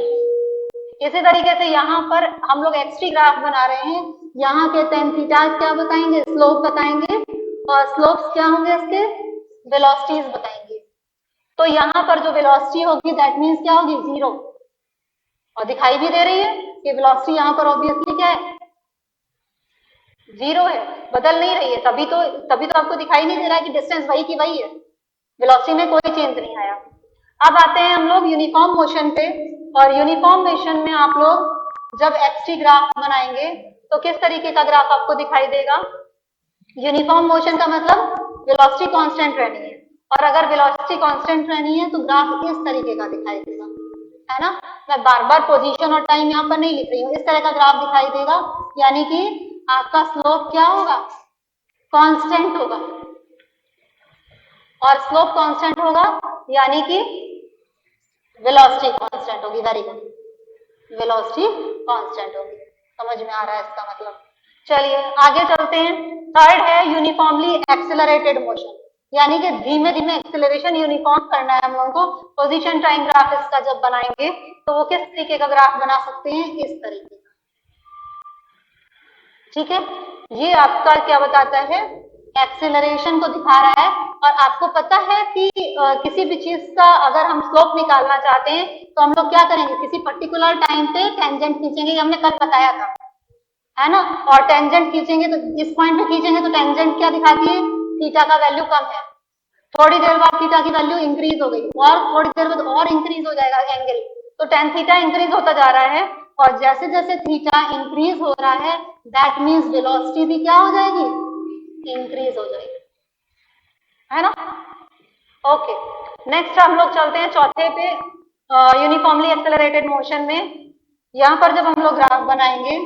इसी तरीके से यहाँ पर हम लोग एक्सटी ग्राफ बना रहे हैं, यहाँ के tan थीटा क्या बताएंगे, स्लोप बताएंगे, और स्लोप्स क्या होंगे इसके, वेलोसिटीज बताएंगे। तो यहाँ पर जो वेलोसिटी होगी दैट मीन्स क्या होगी, 0, और दिखाई भी दे रही है कि वेलोसिटी यहाँ पर ऑब्वियसली क्या है, 0 है, बदल नहीं रही है, तभी तो आपको दिखाई नहीं दे रहा है कि डिस्टेंस वही की वही है, वेलोसिटी में कोई चेंज नहीं आया। अब आते हैं हम लोग यूनिफॉर्म मोशन पे, और यूनिफॉर्म मोशन में आप लोग जब एक्सटी ग्राफ बनाएंगे तो किस तरीके का ग्राफ आपको दिखाई देगा, यूनिफॉर्म मोशन का मतलब वेलोसिटी कांस्टेंट रहनी है, और अगर वेलोसिटी कांस्टेंट रहनी है तो ग्राफ इस तरीके का दिखाई देगा, है ना। मैं बार बार पोजीशन और टाइम यहाँ पर नहीं लिख रही हूँ, इस तरह का ग्राफ दिखाई देगा, यानी कि आपका स्लोप क्या होगा, कांस्टेंट होगा, और स्लोप कांस्टेंट होगा यानी कि वेलोसिटी कांस्टेंट होगी। वेरी गुड, वेलोसिटी कांस्टेंट होगी, समझ में आ रहा है इसका मतलब। चलिए आगे चलते हैं। थर्ड है यूनिफॉर्मली एक्सेलरेटेड मोशन, यानी कि धीमे धीमे एक्सेलरेशन यूनिफॉर्म करना है हम लोगों को। पोजीशन टाइम ग्राफ इसका जब बनाएंगे तो वो किस तरीके का ग्राफ बना सकते हैं, इस तरीके का। ठीक है, ये आपका क्या बताता है, एक्सेलरेशन को दिखा रहा है। और आपको पता है कि किसी भी चीज का अगर हम स्लोप निकालना चाहते हैं तो हम लोग क्या करेंगे, किसी पर्टिकुलर टाइम पे टेंजेंट खींचेंगे, हमने कल बताया था, है ना। और टेंजेंट खींचेंगे तो इस पॉइंट पे खींचेंगे तो टेंजेंट क्या दिखाती है, थीटा का वैल्यू कम है, थोड़ी देर बाद थीटा की वैल्यू इंक्रीज हो गई, और थोड़ी देर बाद और इंक्रीज हो जाएगा एंगल, तो tan थीटा इंक्रीज होता जा रहा है, और जैसे जैसे थीटा इंक्रीज हो रहा है दैट मीन्स वेलोसिटी भी क्या हो जाएगी, इंक्रीज हो जाएगी, है ना। ओके, नेक्स्ट हम लोग चलते हैं चौथे पे, यूनिफॉर्मली एक्सेलरेटेड मोशन में। यहाँ पर जब हम लोग ग्राफ बनाएंगे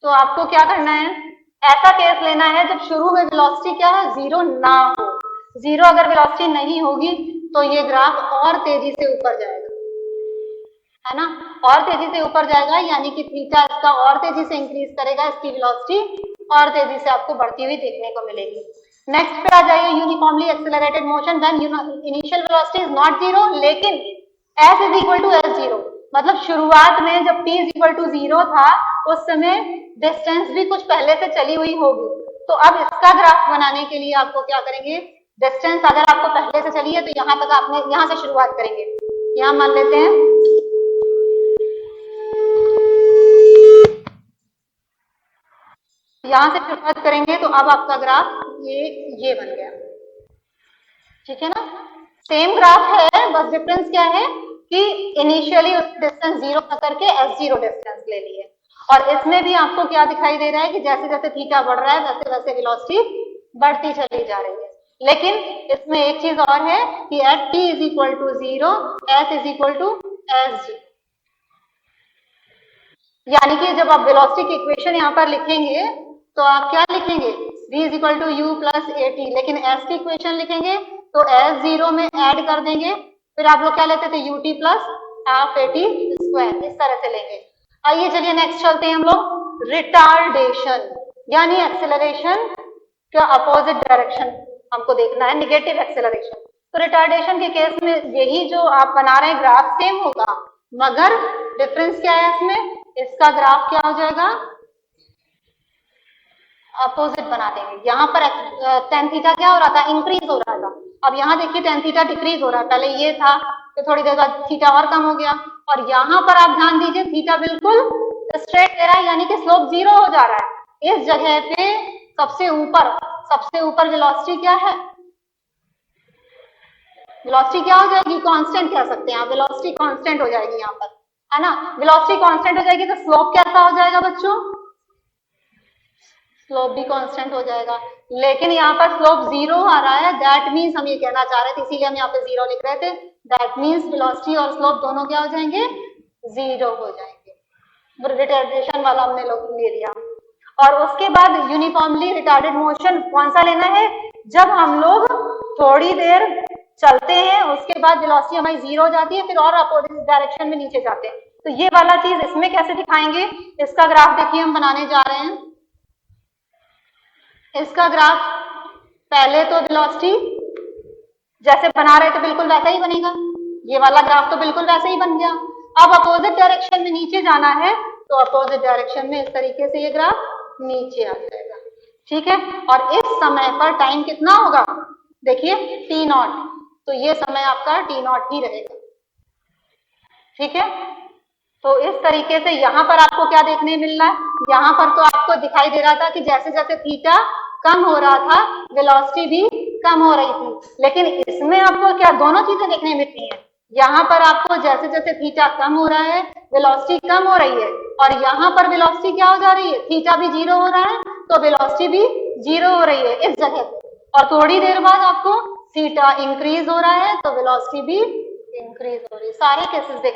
तो आपको क्या करना है, ऐसा केस लेना है जब शुरू में वेलोसिटी क्या है, 0 ना हो। 0 अगर वेलोसिटी नहीं होगी तो ये ग्राफ और तेजी से ऊपर जाएगा, है ना, और तेजी से ऊपर जाएगा, यानी कि थीटा इसका और तेजी से इंक्रीज करेगा, इसकी वेलोसिटी और तेजी से आपको बढ़ती हुई देखने को मिलेगी। नेक्स्ट पे आ जाइए, uniformly accelerated motion, then initial velocity is not 0 लेकिन s is equal to s0, मतलब शुरुआत में जब t इज इक्वल टू 0 था उस समय डिस्टेंस भी कुछ पहले से चली हुई होगी। तो अब इसका ग्राफ बनाने के लिए आपको क्या करेंगे, डिस्टेंस अगर आपको पहले से चली है तो यहाँ तक आपने यहाँ से शुरुआत करेंगे, यहाँ मान लेते हैं यहाँ से शुरुआत करेंगे, तो अब आपका ग्राफ ये बन गया, ठीक है ना, सेम ग्राफ है, बस डिफरेंस क्या है कि इनिशियली डिस्टेंस 0 करके S0 डिस्टेंस ले लिए, और इसमें भी आपको क्या दिखाई दे रहा है कि जैसे जैसे थीटा बढ़ रहा है वैसे वैसे वेलोसिटी बढ़ती चली जा रही है। लेकिन इसमें एक चीज और है कि at t is equal to 0 s is equal to sg, यानी कि जब आप वेलोसिटी की इक्वेशन यहाँ पर लिखेंगे तो आप क्या लिखेंगे, v is equal to u plus a t, लेकिन s की इक्वेशन लिखेंगे तो s0 में ऐड कर देंगे, फिर आप लोग क्या लेते थे ut plus half a t square, इस तरह से लेंगे। आइए चलिए नेक्स्ट चलते हैं हम लोग, रिटार्डेशन यानी एक्सेलरेशन का अपोजिट डायरेक्शन हमको देखना है, निगेटिव एक्सेलरेशन। तो रिटार्डेशन के केस में यही जो आप बना रहे हैं ग्राफ सेम होगा, मगर डिफरेंस क्या है इसमें, इसका ग्राफ क्या हो जाएगा, अपोजिट बना देंगे। यहाँ पर टेन थीटा क्या हो रहा था, इंक्रीज हो रहा था, अब यहाँ देखिए टेन थीटा डिक्रीज हो रहा है, पहले ये था तो थोड़ी देर बाद थीटा और कम हो गया, और यहाँ पर आप ध्यान दीजिए थीटा बिल्कुल स्ट्रेट दे रहा है, यानी कि स्लोप 0 हो जा रहा है। इस जगह पे सबसे ऊपर वेलोसिटी क्या है, वेलोसिटी क्या हो जाएगी, कांस्टेंट कह सकते हैं आप, वेलोसिटी कांस्टेंट हो जाएगी यहाँ पर, है ना। वेलोसिटी कांस्टेंट हो जाएगी तो स्लोप कैसा हो जाएगा बच्चों, स्लोप भी कांस्टेंट हो जाएगा। लेकिन यहाँ पर स्लोप 0 आ रहा है, दैट मीन्स हम ये कहना चाह रहे थे, इसीलिए हम यहाँ पे 0 लिख रहे थे, दैट मीन्स वेलोसिटी और स्लोप दोनों क्या हो जाएंगे, 0 हो जाएंगे। रिटार्डेशन वाला हमने लोग ले लिया। और उसके बाद यूनिफॉर्मली रिटार्डेड मोशन कौन सा लेना है, जब हम लोग थोड़ी देर चलते हैं उसके बाद वेलोसिटी हमारी 0 हो जाती है, फिर और अपोजिट डायरेक्शन में नीचे जाते हैं। तो ये वाला चीज इसमें कैसे दिखाएंगे, इसका ग्राफ देखिए हम बनाने जा रहे हैं। इसका ग्राफ पहले तो वेलोसिटी जैसे बना रहे थे बिल्कुल वैसा ही बनेगा, ये वाला ग्राफ तो बिल्कुल वैसे ही बन गया। अब अपोजिट डायरेक्शन में नीचे जाना है तो अपोजिट डायरेक्शन में इस तरीके से ये ग्राफ नीचे आ जाएगा, ठीक है। और इस समय पर टाइम कितना होगा, देखिए t0, तो ये समय आपका t0 ही रहेगा, ठीक है। तो इस तरीके से यहाँ पर आपको क्या देखने मिल रहा है, यहाँ पर तो आपको दिखाई दे रहा था कि जैसे जैसे थीटा कम हो रहा था वेलोसिटी भी कम हो रही थी, लेकिन इसमें आपको क्या दोनों चीजें देखने मिलती हैं। यहाँ पर आपको जैसे जैसे थीटा कम हो रहा है वेलोसिटी कम हो रही है, और यहाँ पर वेलोसिटी क्या हो जा रही है, थीटा भी 0 हो रहा है तो वेलोसिटी भी 0 हो रही है इस जगह पे, और थोड़ी देर बाद आपको थीटा इंक्रीज हो रहा है तो वेलोसिटी भी इंक्रीज हो रही है। सारे केसेस